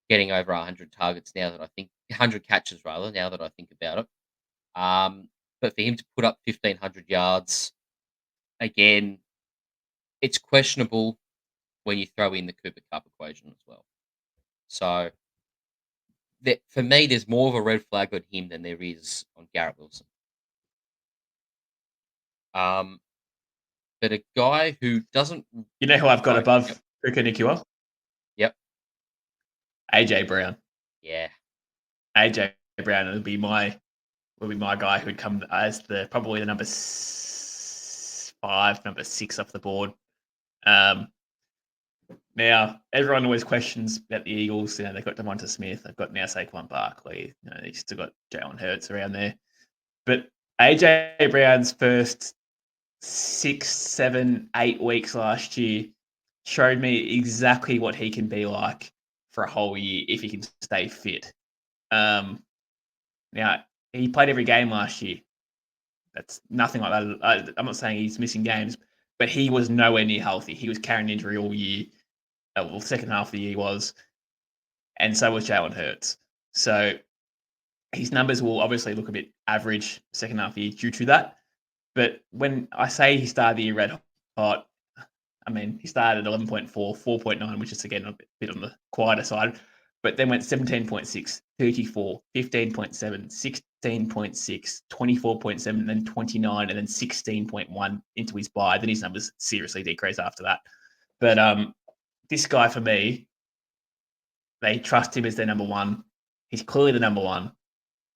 getting over 100 targets now that I think 100 catches rather now that I think about it. But for him to put up 1,500 yards again, it's questionable when you throw in the Cooper Cup equation as well. So for me, there's more of a red flag on him than there is on Garrett Wilson. Um, but a guy who doesn't. You know who I've got Oh, above Puka Nakua? Yep. AJ Brown. Yeah. AJ Brown would be my guy who'd come as probably the number 5, number 6 off the board. Now, everyone always questions about the Eagles. They've got Devonta Smith. They've got now Saquon Barkley. They've still got Jalen Hurts around there. But AJ Brown's first 6, 7, 8 weeks last year showed me exactly what he can be like for a whole year if he can stay fit. Now, he played every game last year. That's nothing like that. I'm not saying he's missing games, but he was nowhere near healthy. He was carrying injury all year. Well, second half of the year was, and so was Jalen Hurts. So his numbers will obviously look a bit average second half of the year due to that. But when I say he started the year red hot, I mean, he started at 11.4, 4.9, which is again a bit on the quieter side, but then went 17.6, 34, 15.7, 16.6, 24.7, then 29, and then 16.1 into his bye. Then his numbers seriously decreased after that. But this guy, for me, they trust him as their number one. He's clearly the number one.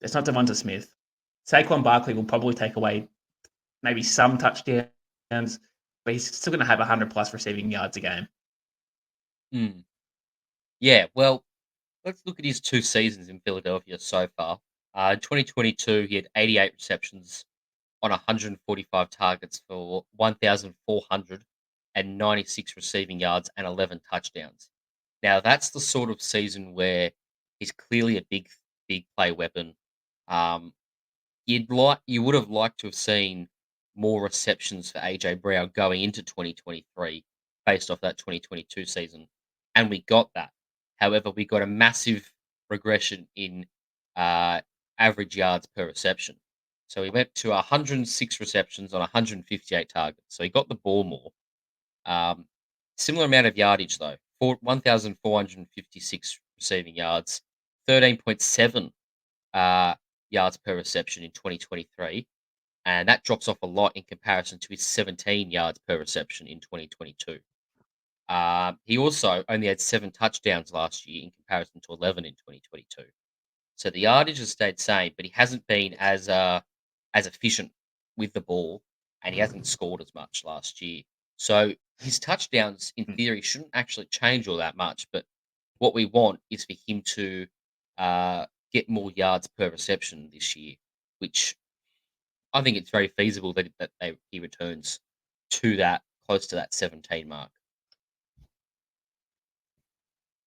It's not Devonta Smith. Saquon Barkley will probably take away maybe some touchdowns, but he's still going to have 100 plus receiving yards a game. Yeah, well, let's look at his 2 seasons in Philadelphia so far. In 2022, he had 88 receptions on 145 targets for 1,496 receiving yards and 11 touchdowns. Now, that's the sort of season where he's clearly a big play weapon. You would have liked to have seen more receptions for AJ Brown going into 2023 based off that 2022 season, and we got that. However, we got a massive regression in average yards per reception. So he went to 106 receptions on 158 targets. So he got the ball more. Similar amount of yardage though, 1,456 receiving yards, 13.7 yards per reception in 2023, and that drops off a lot in comparison to his 17 yards per reception in 2022. He also only had 7 touchdowns last year in comparison to 11 in 2022. So the yardage has stayed same, but he hasn't been as efficient with the ball, and he hasn't scored as much last year. So his touchdowns, in theory, shouldn't actually change all that much, but What we want is for him to get more yards per reception this year, which I think it's very feasible that he returns to that close to that 17 mark.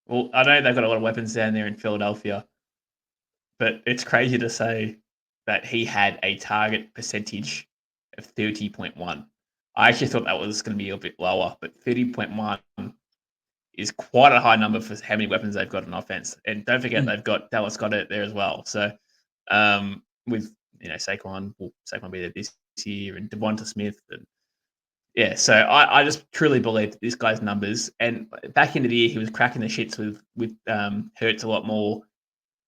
Well, I know they've got a lot of weapons down there in Philadelphia, but it's crazy to say that he had a target percentage of 30.1. I actually thought that was going to be a bit lower, but 30.1 is quite a high number for how many weapons they've got on offense. And don't forget, Mm. they've got Dallas Goedert there as well. So with Saquon, will Saquon be there this year, and Devonta Smith, and yeah. So I just truly believe that this guy's numbers. And back into the year, he was cracking the shits with Hurts a lot more.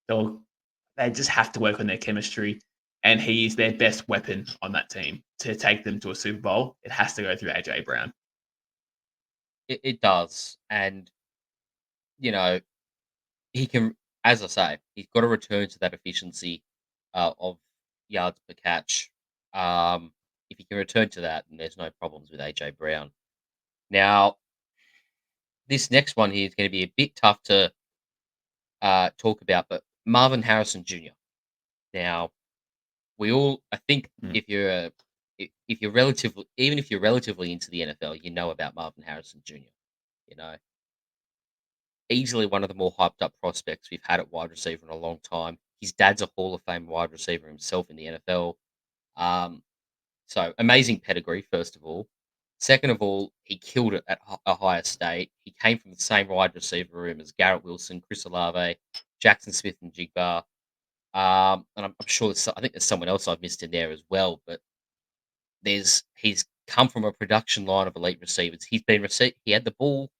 They just have to work on their chemistry, and he is their best weapon on that team to take them to a Super Bowl. It has to go through AJ Brown. It does, and you know he can, as I say, he's got to return to that efficiency of yards per catch. If he can return to that, then there's no problems with AJ Brown. Now, this next one here is going to be a bit tough to talk about, but Marvin Harrison Jr. Now, I think Mm. if you're relatively, even if you're relatively into the NFL, you know about Marvin Harrison Jr. You know, easily one of the more hyped up prospects we've had at wide receiver in a long time. His dad's a Hall of Fame wide receiver himself in the NFL. Um, so amazing pedigree, first of all. Second of all, he killed it at Ohio State. He came from the same wide receiver room as Garrett Wilson, Chris Olave, Jackson Smith, and Jigbar. And I'm sure I think there's someone else I've missed in there as well. But he's come from a production line of elite receivers. He had the ball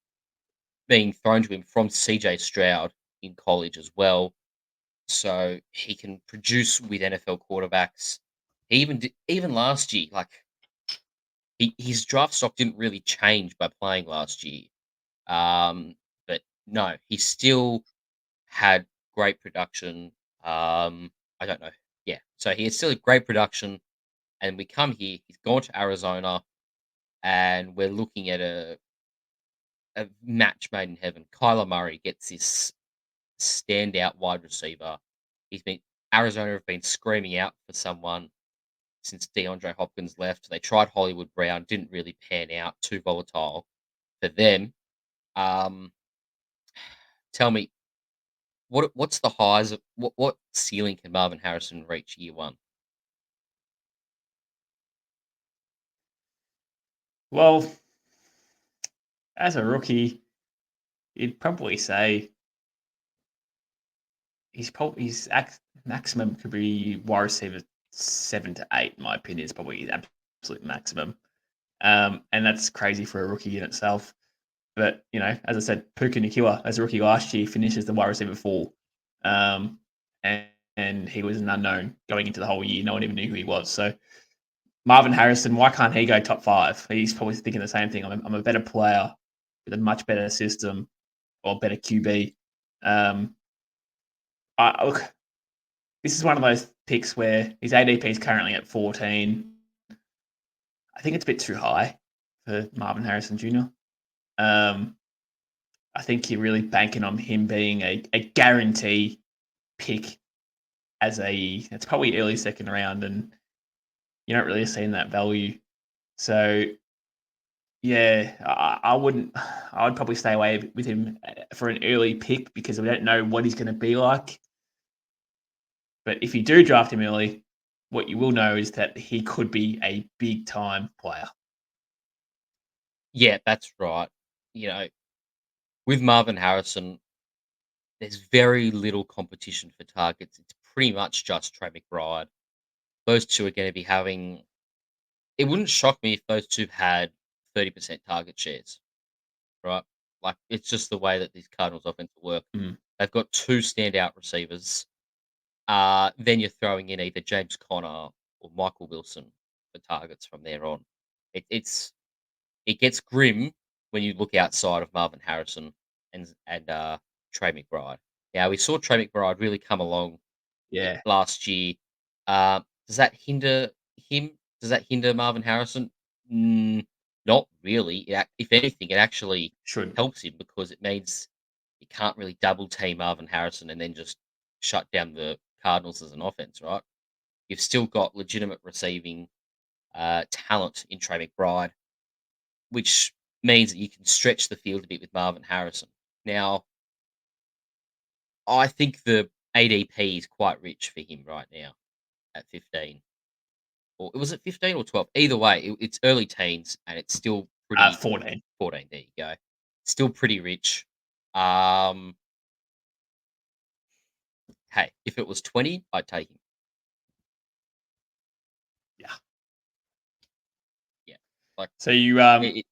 being thrown to him from CJ Stroud in college as well. So he can produce with NFL quarterbacks. Even last year, like his draft stock didn't really change by playing last year. But no, he still had great production. I don't know. Yeah, so he has still a great production, and we come here. He's gone to Arizona, and we're looking at a match made in heaven. Kyler Murray gets this standout wide receiver. He's been Arizona have been screaming out for someone since DeAndre Hopkins left. They tried Hollywood Brown, didn't really pan out, too volatile for them. Um, Tell me, what's the highs of what ceiling can Marvin Harrison reach year one? Well, as a rookie, you'd probably say maximum could be wide receiver 7 to 8. In my opinion, is probably his absolute maximum. And that's crazy for a rookie in itself. But as I said, Puka Nakua as a rookie last year finishes the wide receiver 4, um, and he was an unknown going into the whole year. No one even knew who he was. So Marvin Harrison, why can't he go top 5? He's probably thinking the same thing. I'm a better player with a much better system or better QB. Look, this is one of those picks where his ADP is currently at 14. I think it's a bit too high for Marvin Harrison Jr. I think you're really banking on him being a guarantee pick it's probably early second round, and you're not really seeing that value. So yeah, I wouldn't. I would probably stay away with him for an early pick because we don't know what he's going to be like. But if you do draft him early, what you will know is that he could be a big time player. Yeah, that's right. You know, with Marvin Harrison, there's very little competition for targets. It's pretty much just Trey McBride. Those two are going to be having. It wouldn't shock me if those two had 30% target shares, right? Like it's just the way that these Cardinals offense work. Mm. They've got two standout receivers. Then you're throwing in either James Conner or Michael Wilson for targets from there on. It gets grim when you look outside of Marvin Harrison and Trey McBride. Now we saw Trey McBride really come along Yeah, last year. Does that hinder him? Does that hinder Marvin Harrison? Not really. If anything, it actually should. helps him because it means You can't really double team Marvin Harrison and then just shut down the Cardinals as an offense, right? You've still got legitimate receiving talent in Trey McBride, which means that you can stretch the field a bit with Marvin Harrison. Now, I think the ADP is quite rich for him right now at 15. Or was it 15 or 12? Either way, it's early teens and it's still pretty 14. 14. There you go. Still pretty rich. Um, hey, if it was 20, I'd take him. Yeah. Yeah. Like So you it,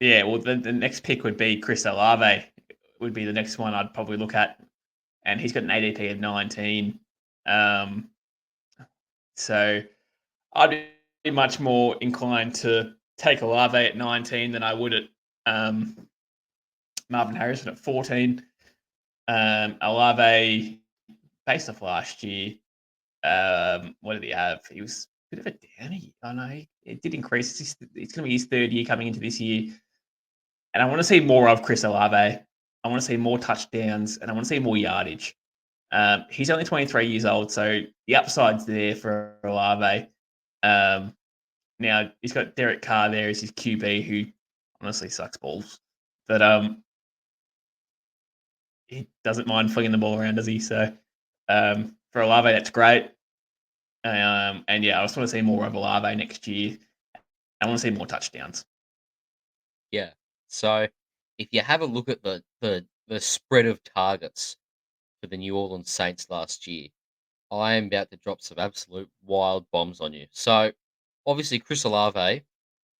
yeah, well the next pick would be Chris Olave. Would be the next one I'd probably look at, and he's got an ADP of 19. So I'd be much more inclined to take Olave at 19 than I would at Marvin Harrison at 14. Olave, based off last year, what did he have? He was a bit of a downy. I know it did increase. It's going to be his third year coming into this year, and I want to see more of Chris Olave. I want to see more touchdowns, and I want to see more yardage. He's only 23 years old, so the upside's there for Olave. Now he's got Derek Carr there as his QB, who honestly sucks balls, but he doesn't mind flinging the ball around, does he? So for Olave, that's great. And yeah, I just want to see more of Olave next year. I want to see more touchdowns. yeah. So if you have a look at the spread of targets for the New Orleans Saints last year, I am about to drop some absolute wild bombs on you. So obviously Chris Olave,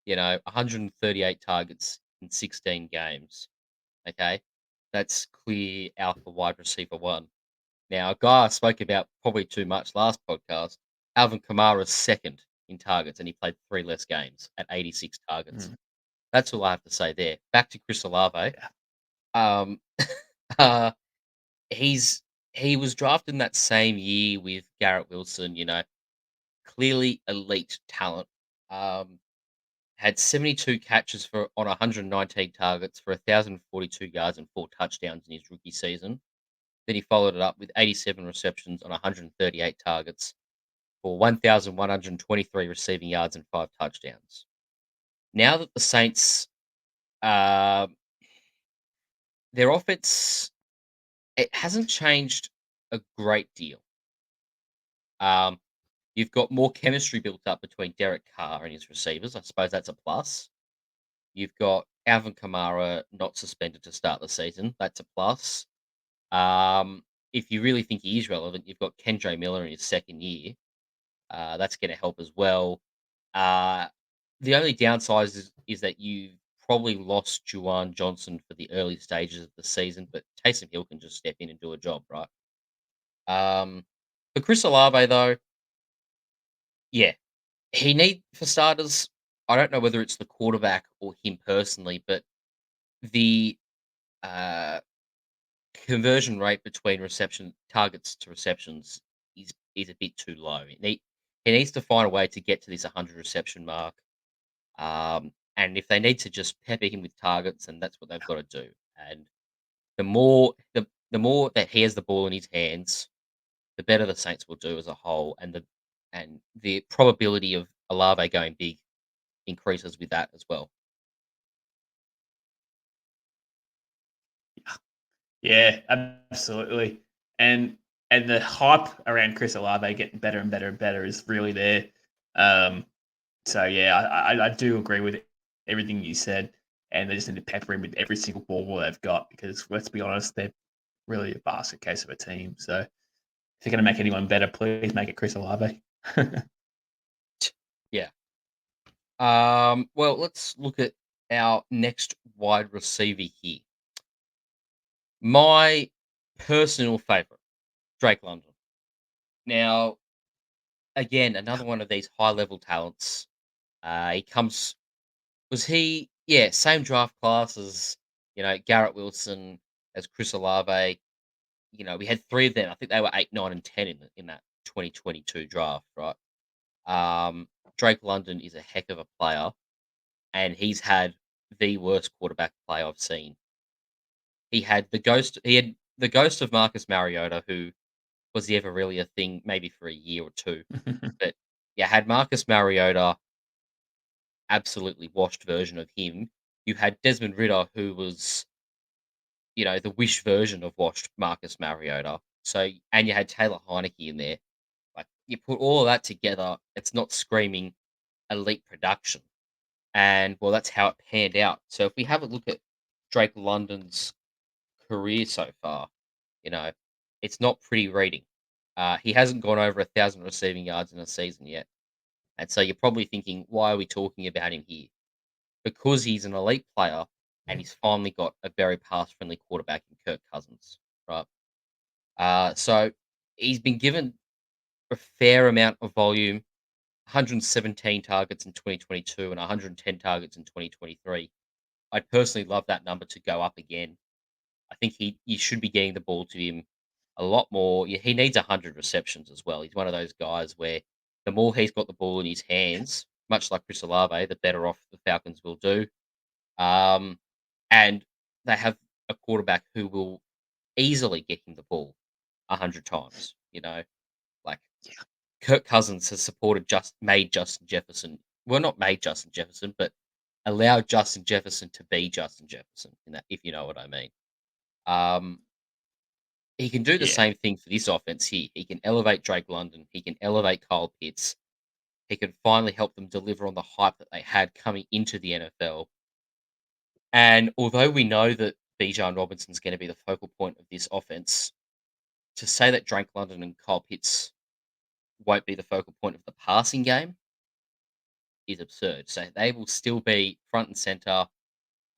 138 targets in 16 games. Okay. That's clear alpha wide receiver one. Now, a guy I spoke about probably too much last podcast, Alvin Kamara's second in targets, and he played 3 less games at 86 targets. That's all I have to say there. Back to Chris Olave. Um, uh, he was drafted in that same year with Garrett Wilson, clearly elite talent. Had 72 catches on 119 targets for 1,042 yards and 4 touchdowns in his rookie season. Then he followed it up with 87 receptions on 138 targets for 1,123 receiving yards and 5 touchdowns. Now that the Saints, uh, their offense, it hasn't changed a great deal. Um, you've got more chemistry built up between Derek Carr and his receivers. I suppose that's a plus. You've got Alvin Kamara not suspended to start the season. That's a plus. If you really think he is relevant, you've got Kendre Miller in his second year. That's going to help as well. The only downside is that you've probably lost Juwan Johnson for the early stages of the season, but Taysom Hill can just step in and do a job, right? For Chris Olave, though, yeah, for starters, I don't know whether it's the quarterback or him personally, but the uh, conversion rate between reception targets to receptions is a bit too low. He needs to find a way to get to this 100 reception mark. And if they need to just pepper him with targets, and that's what they've got to do. And the more that he has the ball in his hands, the better the Saints will do as a whole, and the probability of Olave going big increases with that as well. Yeah, absolutely. And the hype around Chris Olave getting better and better and better is really there. So yeah, I do agree with everything you said, and they just need to pepper him with every single ball they've got because let's be honest, they're really a basket case of a team. So if you're going to make anyone better, please make it Chris Olave. Yeah. Well, let's look at our next wide receiver here. My personal favorite, Drake London. Now, again, another one of these high level talents. He comes, yeah, same draft class as, Garrett Wilson, as Chris Olave. We had 3 of them. I think they were 8, 9, and 10 in that 2022 draft, right? Drake London is a heck of a player, and he's had the worst quarterback play I've seen. He had the ghost. He had the ghost of Marcus Mariota, who was he ever really a thing? Maybe for a year or two, but yeah, had Marcus Mariota, absolutely washed version of him. You had Desmond Ritter, who was the wish version of washed Marcus Mariota. So and you had Taylor Heineke in there. Like you put all of that together, it's not screaming elite production. And well, that's how it panned out. So if we have a look at Drake London's career so far, you know, it's not pretty reading. He hasn't gone over 1,000 receiving yards in a season yet. And so you're probably thinking, why are we talking about him here? Because he's an elite player and he's finally got a very pass friendly quarterback in Kirk Cousins, right? So he's been given a fair amount of volume, 117 targets in 2022 and 110 targets in 2023. I'd personally love that number to go up again. I think you should be getting the ball to him a lot more. He needs 100 receptions as well. He's one of those guys where the more he's got the ball in his hands, much like Chris Olave, the better off the Falcons will do. And they have a quarterback who will easily get him the ball 100 times. Like Kirk Cousins has made Justin Jefferson. Well, not made Justin Jefferson, but allowed Justin Jefferson to be Justin Jefferson. If you know what I mean. He can do the Yeah. same thing for this offense here. He can elevate Drake London. He can elevate Kyle Pitts. He can finally help them deliver on the hype that they had coming into the NFL. And although we know that Bijan Robinson's going to be the focal point of this offense, to say that Drake London and Kyle Pitts won't be the focal point of the passing game is absurd. So they will still be front and center.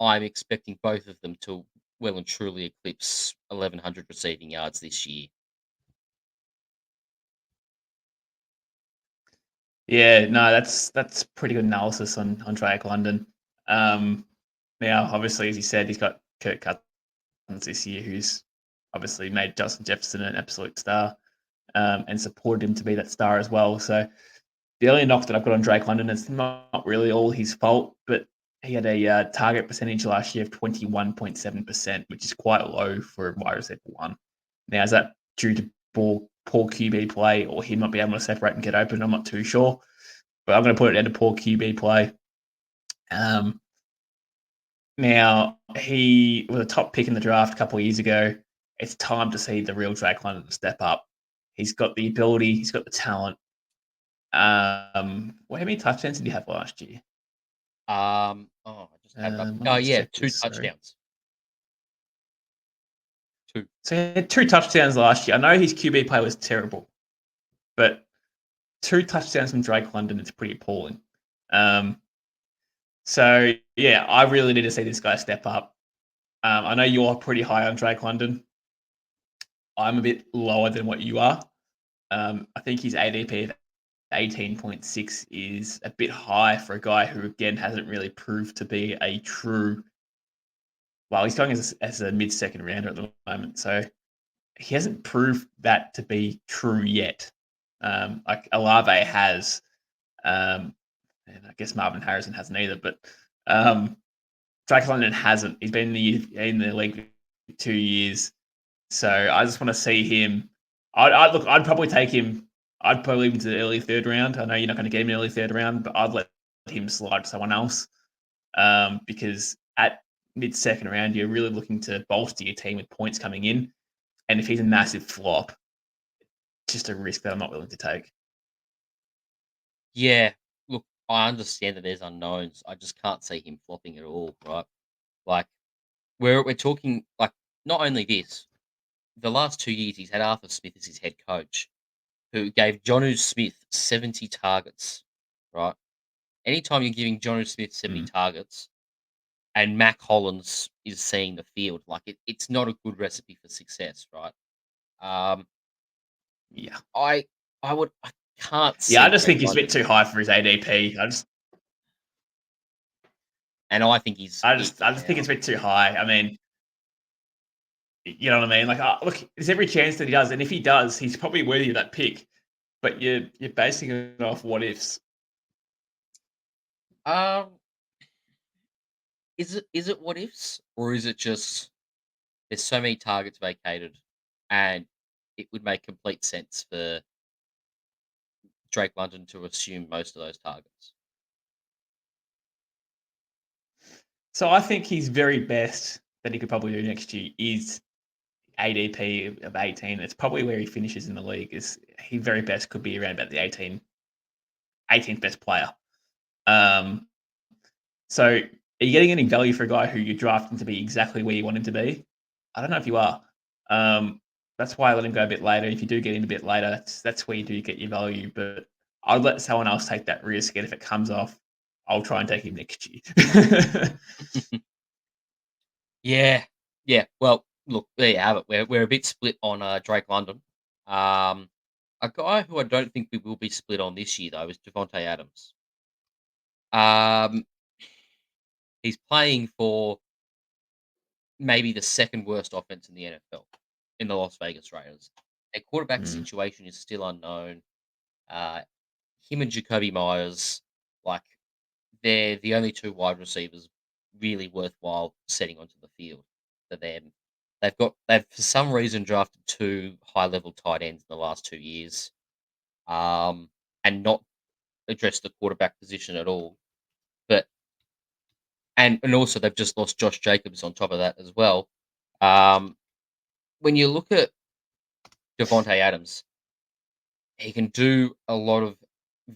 I'm expecting both of them to well and truly eclipse 1,100 receiving yards this year. Yeah, no, that's pretty good analysis on Drake London. Now, obviously, as you said, he's got Kirk Cousins this year, who's obviously made Justin Jefferson an absolute star, and supported him to be that star as well. So the only knock that I've got on Drake London is not really all his fault, but he had a target percentage last year of 21.7%, which is quite low for a wide receiver one. Now, is that due to poor QB play or him not being able to separate and get open? I'm not too sure, but I'm going to put it down to poor QB play. Now, he was a top pick in the draft a couple of years ago. It's time to see the real Drake London step up. He's got the ability. He's got the talent. How many touchdowns did he have last year? I just had it up. Let me Oh just yeah, check two this, sorry. touchdowns. Two. So he had 2 touchdowns last year. I know his QB play was terrible, but 2 touchdowns from Drake London is pretty appalling. So yeah, I really need to see this guy step up. I know you're pretty high on Drake London. I'm a bit lower than what you are. I think his ADP of 18.6 is a bit high for a guy who, again, hasn't really proved to be a true. Well, he's going as a mid-second rounder at the moment, so he hasn't proved that to be true yet. Like Olave has, and I guess Marvin Harrison hasn't either, but Drake London hasn't. He's been in the league for 2 years, so I just want to see him. I'd probably take him. I'd probably leave him to the early third round. I know you're not going to get him in the early third round, but I'd let him slide to someone else, because at mid-second round, you're really looking to bolster your team with points coming in. And if he's a massive flop, it's just a risk that I'm not willing to take. Yeah, look, I understand that there's unknowns. I just can't see him flopping at all, right? Like we're talking like not only this, the last 2 years he's had Arthur Smith as his head coach, who gave Jonnu Smith 70 targets, right? Anytime you're giving Jonnu Smith 70 targets and Mac Hollins is seeing the field, like it's not a good recipe for success, right? Yeah. I can't see Yeah, I just Drake think he's a bit London, too high for his ADP. and I think he's I just think it's a bit too high. I mean, you know what I mean? Like, look, there's every chance that he does, and if he does, he's probably worthy of that pick. But you're basing it off what ifs. um is it what ifs or is it just There's so many targets vacated, and it would make complete sense for Drake London to assume most of those targets. So I think his very best that he could probably do next year is ADP of 18. It's probably where he finishes in the league. Is he very best could be around about the 18th best player. So are you getting any value for a guy who you're drafting to be exactly where you want him to be? I don't know if you are. That's why I let him go a bit later. If you do get him a bit later, that's where you do get your value. But I'd let someone else take that risk, and if it comes off, I'll try and take him next year. Yeah, yeah. Well, look, there you have it. We're a bit split on Drake London. Um, a guy who I don't think we will be split on this year though is Devontae Adams. Um, he's playing for maybe the second worst offense in the NFL in the Las Vegas Raiders. Their quarterback Mm. situation is still unknown. Uh, him and Jacoby Myers, like they're the only two wide receivers really worthwhile setting onto the field for them. They've for some reason drafted two high level tight ends in the last 2 years, and not addressed the quarterback position at all. But and also they've just lost Josh Jacobs on top of that as well. Um, when you look at Devontae Adams, he can do a lot of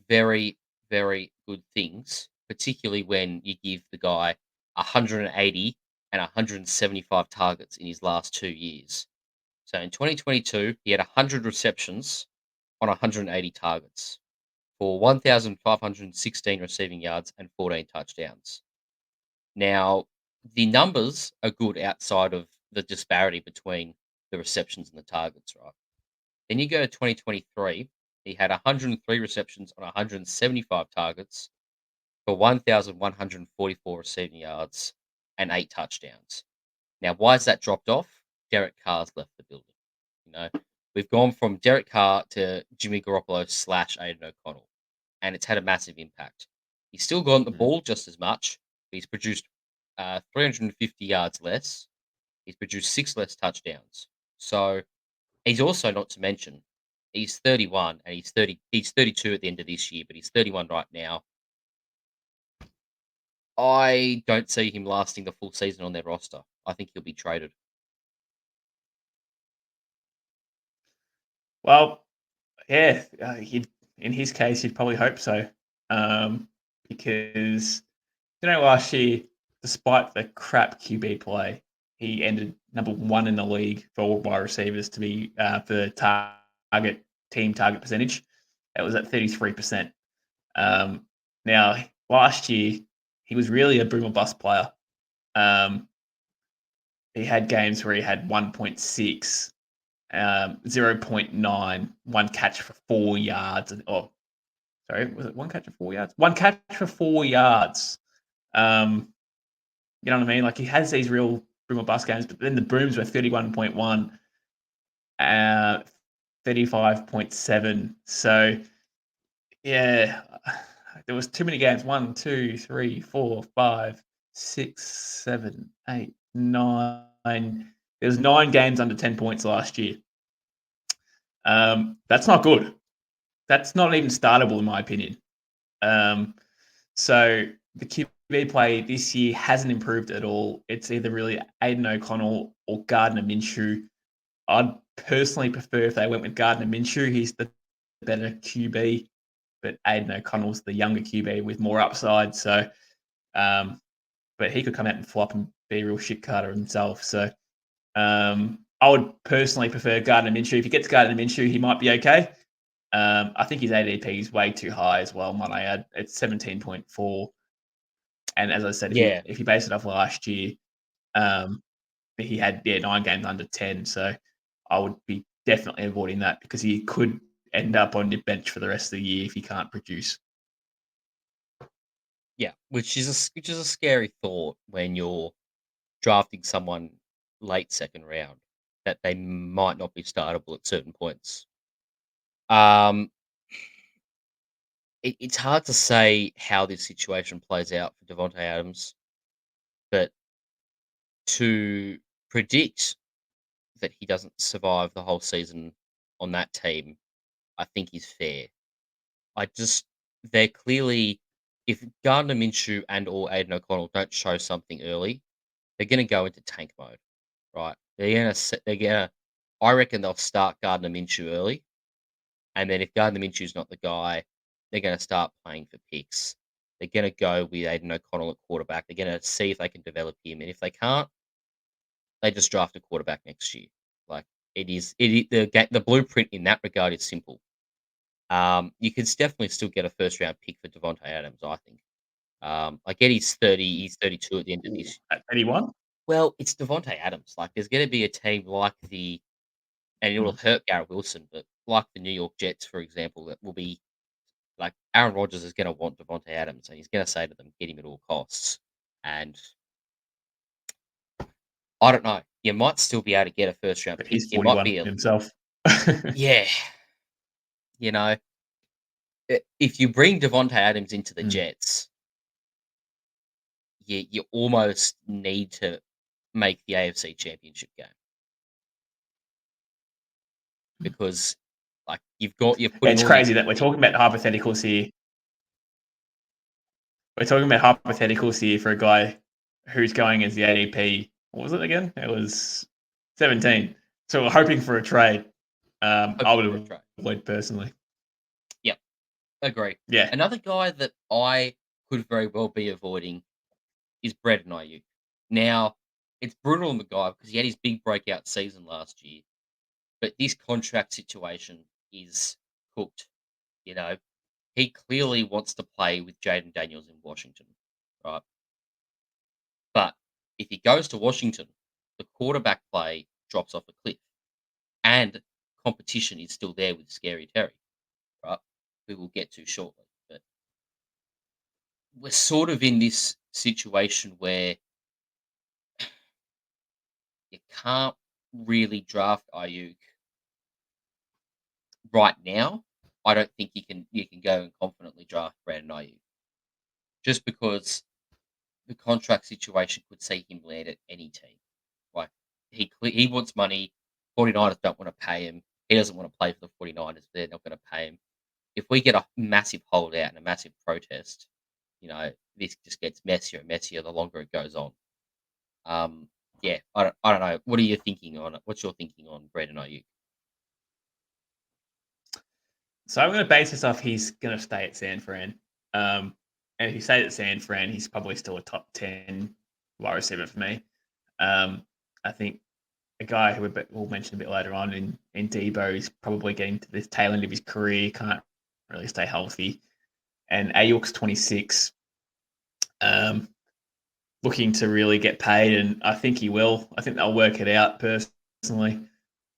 very, very good things, particularly when you give the guy 180 and 175 targets in his last 2 years. So in 2022, he had 100 receptions on 180 targets for 1,516 receiving yards and 14 touchdowns. Now, the numbers are good outside of the disparity between the receptions and the targets, right? Then you go to 2023, he had 103 receptions on 175 targets for 1,144 receiving yards and 8 touchdowns. Now, why has that dropped off? Derek Carr's left the building. You know, we've gone from Derek Carr to Jimmy Garoppolo / Aiden O'Connell, and it's had a massive impact. He's still gotten the ball just as much. But he's produced 350 yards less. He's produced 6 less touchdowns. So he's also not to mention he's 31 and he's 32 at the end of this year, but he's 31 right now. I don't see him lasting the full season on their roster. I think he'll be traded. Well, yeah, in his case, you'd probably hope so, because last year, despite the crap QB play, he ended number 1 in the league for all wide receivers to be for team target percentage. It was at 33%. Now, last year, he was really a boom or bust player. He had games where he had 1.6, 0.9, one catch for 4 yards. Sorry, was it one catch for 4 yards? One catch for 4 yards. You know what I mean? Like he has these real boom or bust games, but then the booms were 31.1, 35.7. So yeah, there was too many games. 1, 2, 3, 4, 5, 6, 7, 8, 9. There was 9 games under 10 points last year. That's not good. That's not even startable in my opinion. So the QB play this year hasn't improved at all. It's either really Aiden O'Connell or Gardner Minshew. I'd personally prefer if they went with Gardner Minshew. He's the better QB, but Aiden O'Connell's the younger QB with more upside. So, but he could come out and flop and be a real shit carder himself. So, I would personally prefer Gardner Minshew. If he gets Gardner Minshew, he might be okay. I think his ADP is way too high as well, might I add. It's 17.4. And as I said, if you base it off last year, he had 9 games under 10. So I would be definitely avoiding that because he could end up on your bench for the rest of the year if he can't produce. Yeah, which is a scary thought when you're drafting someone late second round that they might not be startable at certain points. It's hard to say how this situation plays out for Devontae Adams, but to predict that he doesn't survive the whole season on that team, I think is fair. They're clearly, if Gardner Minshew and or Aiden O'Connell don't show something early, they're going to go into tank mode, right? I reckon they'll start Gardner Minshew early, and then if Gardner Minshew's not the guy, they're going to start playing for picks. They're going to go with Aiden O'Connell at quarterback. They're going to see if they can develop him, and if they can't, they just draft a quarterback next year. Like the blueprint in that regard is simple. You can definitely still get a first round pick for Devontae Adams, I think. I get he's 30, he's 32 at the end of this. At 81? Well, it's Devontae Adams. Like, there's going to be a team like and it will hurt Garrett Wilson, but like the New York Jets, for example, that will be like Aaron Rodgers is going to want Devontae Adams, and he's going to say to them, "Get him at all costs." And I don't know. You might still be able to get a first round But pick. he's It might 41 be himself. yeah. You know, if you bring Devontae Adams into the Jets, you almost need to make the AFC Championship game because, like, you're putting. It's crazy that we're talking about hypotheticals here. We're talking about hypotheticals here for a guy who's going as the ADP. What was it again? It was 17. So we're hoping for a trade. I would have avoided personally. Yep, agree. Yeah. Another guy that I could very well be avoiding is Brandon Ayuk. Now, it's brutal on the guy because he had his big breakout season last year, but this contract situation is cooked. You know, he clearly wants to play with Jaden Daniels in Washington, right? But if he goes to Washington, the quarterback play drops off a cliff, and competition is still there with Scary Terry, right? Who we'll get to shortly. But we're sort of in this situation where you can't really draft Ayuk right now. I don't think you can go and confidently draft Brandon Ayuk just because the contract situation could see him land at any team. Like he wants money. 49ers don't want to pay him. He doesn't want to play for the 49ers. They're not going to pay him. If we get a massive holdout and a massive protest, this just gets messier and messier the longer it goes on. Yeah, I don't know. What are you thinking on it? What's your thinking on Brandon Ayuk? So I'm going to base this off he's going to stay at San Fran. And if he stays at San Fran, he's probably still a top 10 wide receiver for me. I think a guy who we'll mention a bit later on in Debo is probably getting to this tail end of his career, can't really stay healthy. And Ayuk's 26, looking to really get paid, and I think he will. I think they'll work it out personally.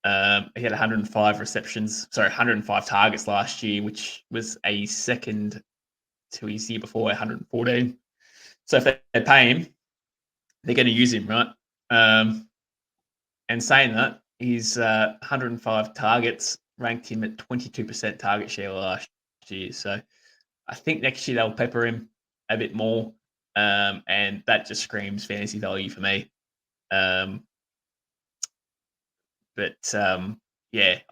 He had 105 targets last year, which was a second to his year before, 114. So if they pay him, they're going to use him, right? And saying that, his 105 targets ranked him at 22% target share last year. So I think next year they'll pepper him a bit more, and that just screams fantasy value for me. Yeah,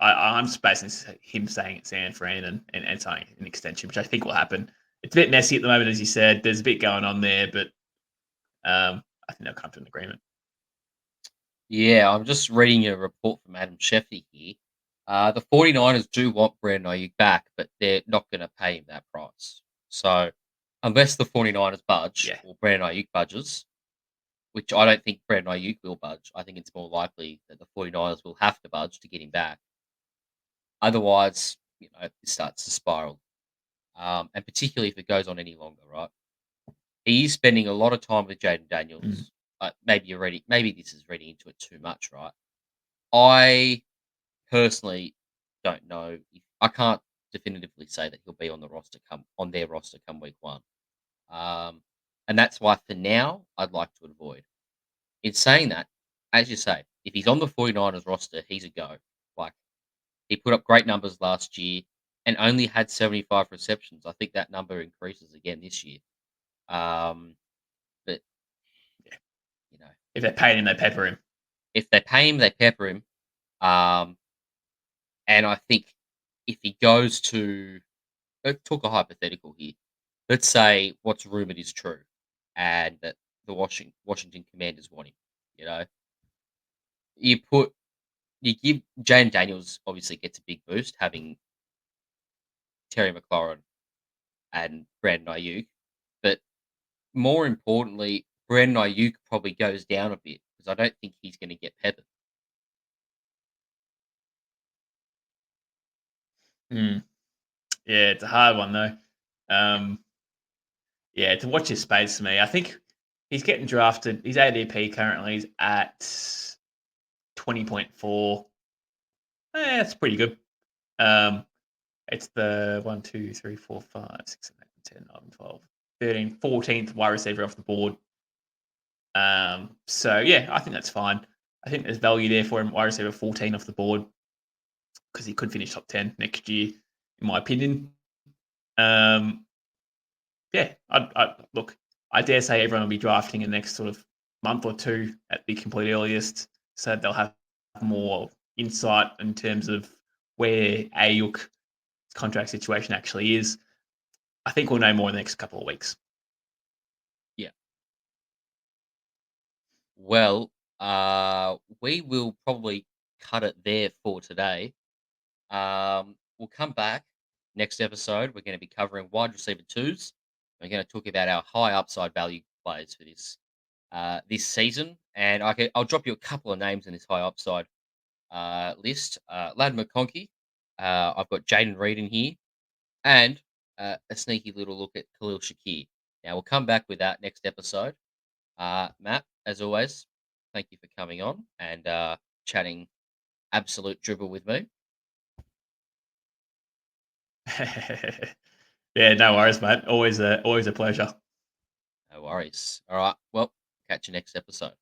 I'm just basing him saying it's San Fran and signing an extension, which I think will happen. It's a bit messy at the moment, as you said. There's a bit going on there, but I think they'll come to an agreement. Yeah, I'm just reading a report from Adam Schefter here. The 49ers do want Brandon Ayuk back, but they're not going to pay him that price. So unless the 49ers budge or Brandon Ayuk budges, which I don't think Brandon Ayuk will budge, I think it's more likely that the 49ers will have to budge to get him back. Otherwise, it starts to spiral. And particularly if it goes on any longer, right? He is spending a lot of time with Jaden Daniels. Maybe this is reading into it too much, right? I personally don't know. I can't definitively say that he'll be on their roster come week one. And that's why for now I'd like to avoid. In saying that, as you say, if he's on the 49ers roster, he's a go. Like, he put up great numbers last year and only had 75 receptions. I think that number increases again this year. But if they pay him, they pepper him. If they pay him, they pepper him. And I think if he goes to, let's talk a hypothetical here. Let's say what's rumored is true, and that the Washington Commanders want him. You know, you put you give Jane Daniels obviously gets a big boost having Terry McLaurin and Brandon Ayuk, but more importantly, Brandon Ayuk probably goes down a bit because I don't think he's going to get peppered. Yeah, it's a hard one though. Yeah, to watch his space for me, I think he's getting drafted. His ADP currently is at 20.4. That's pretty good. It's the 1, 2, 3, 4, 5, 6, 7, 8, 10, 11, 12, 13, 14th wide receiver off the board. So yeah, I think that's fine. I think there's value there for him, wide receiver 14 off the board, because he could finish top 10 next year, in my opinion. Yeah, look, I dare say everyone will be drafting in the next sort of month or two at the complete earliest, so they'll have more insight in terms of where Ayuk's contract situation actually is. I think we'll know more in the next couple of weeks. Yeah. Well, we will probably cut it there for today. We'll come back next episode. We're going to be covering wide receiver twos. We're going to talk about our high upside value players for this season, and I'll drop you a couple of names in this high upside list. Lad McConkey. I've got Jaden Reed in here, and a sneaky little look at Khalil Shakir. Now we'll come back with that next episode. Matt, as always, thank you for coming on and chatting absolute dribble with me. Yeah, no worries, mate. Always a pleasure. No worries. All right. Well, catch you next episode.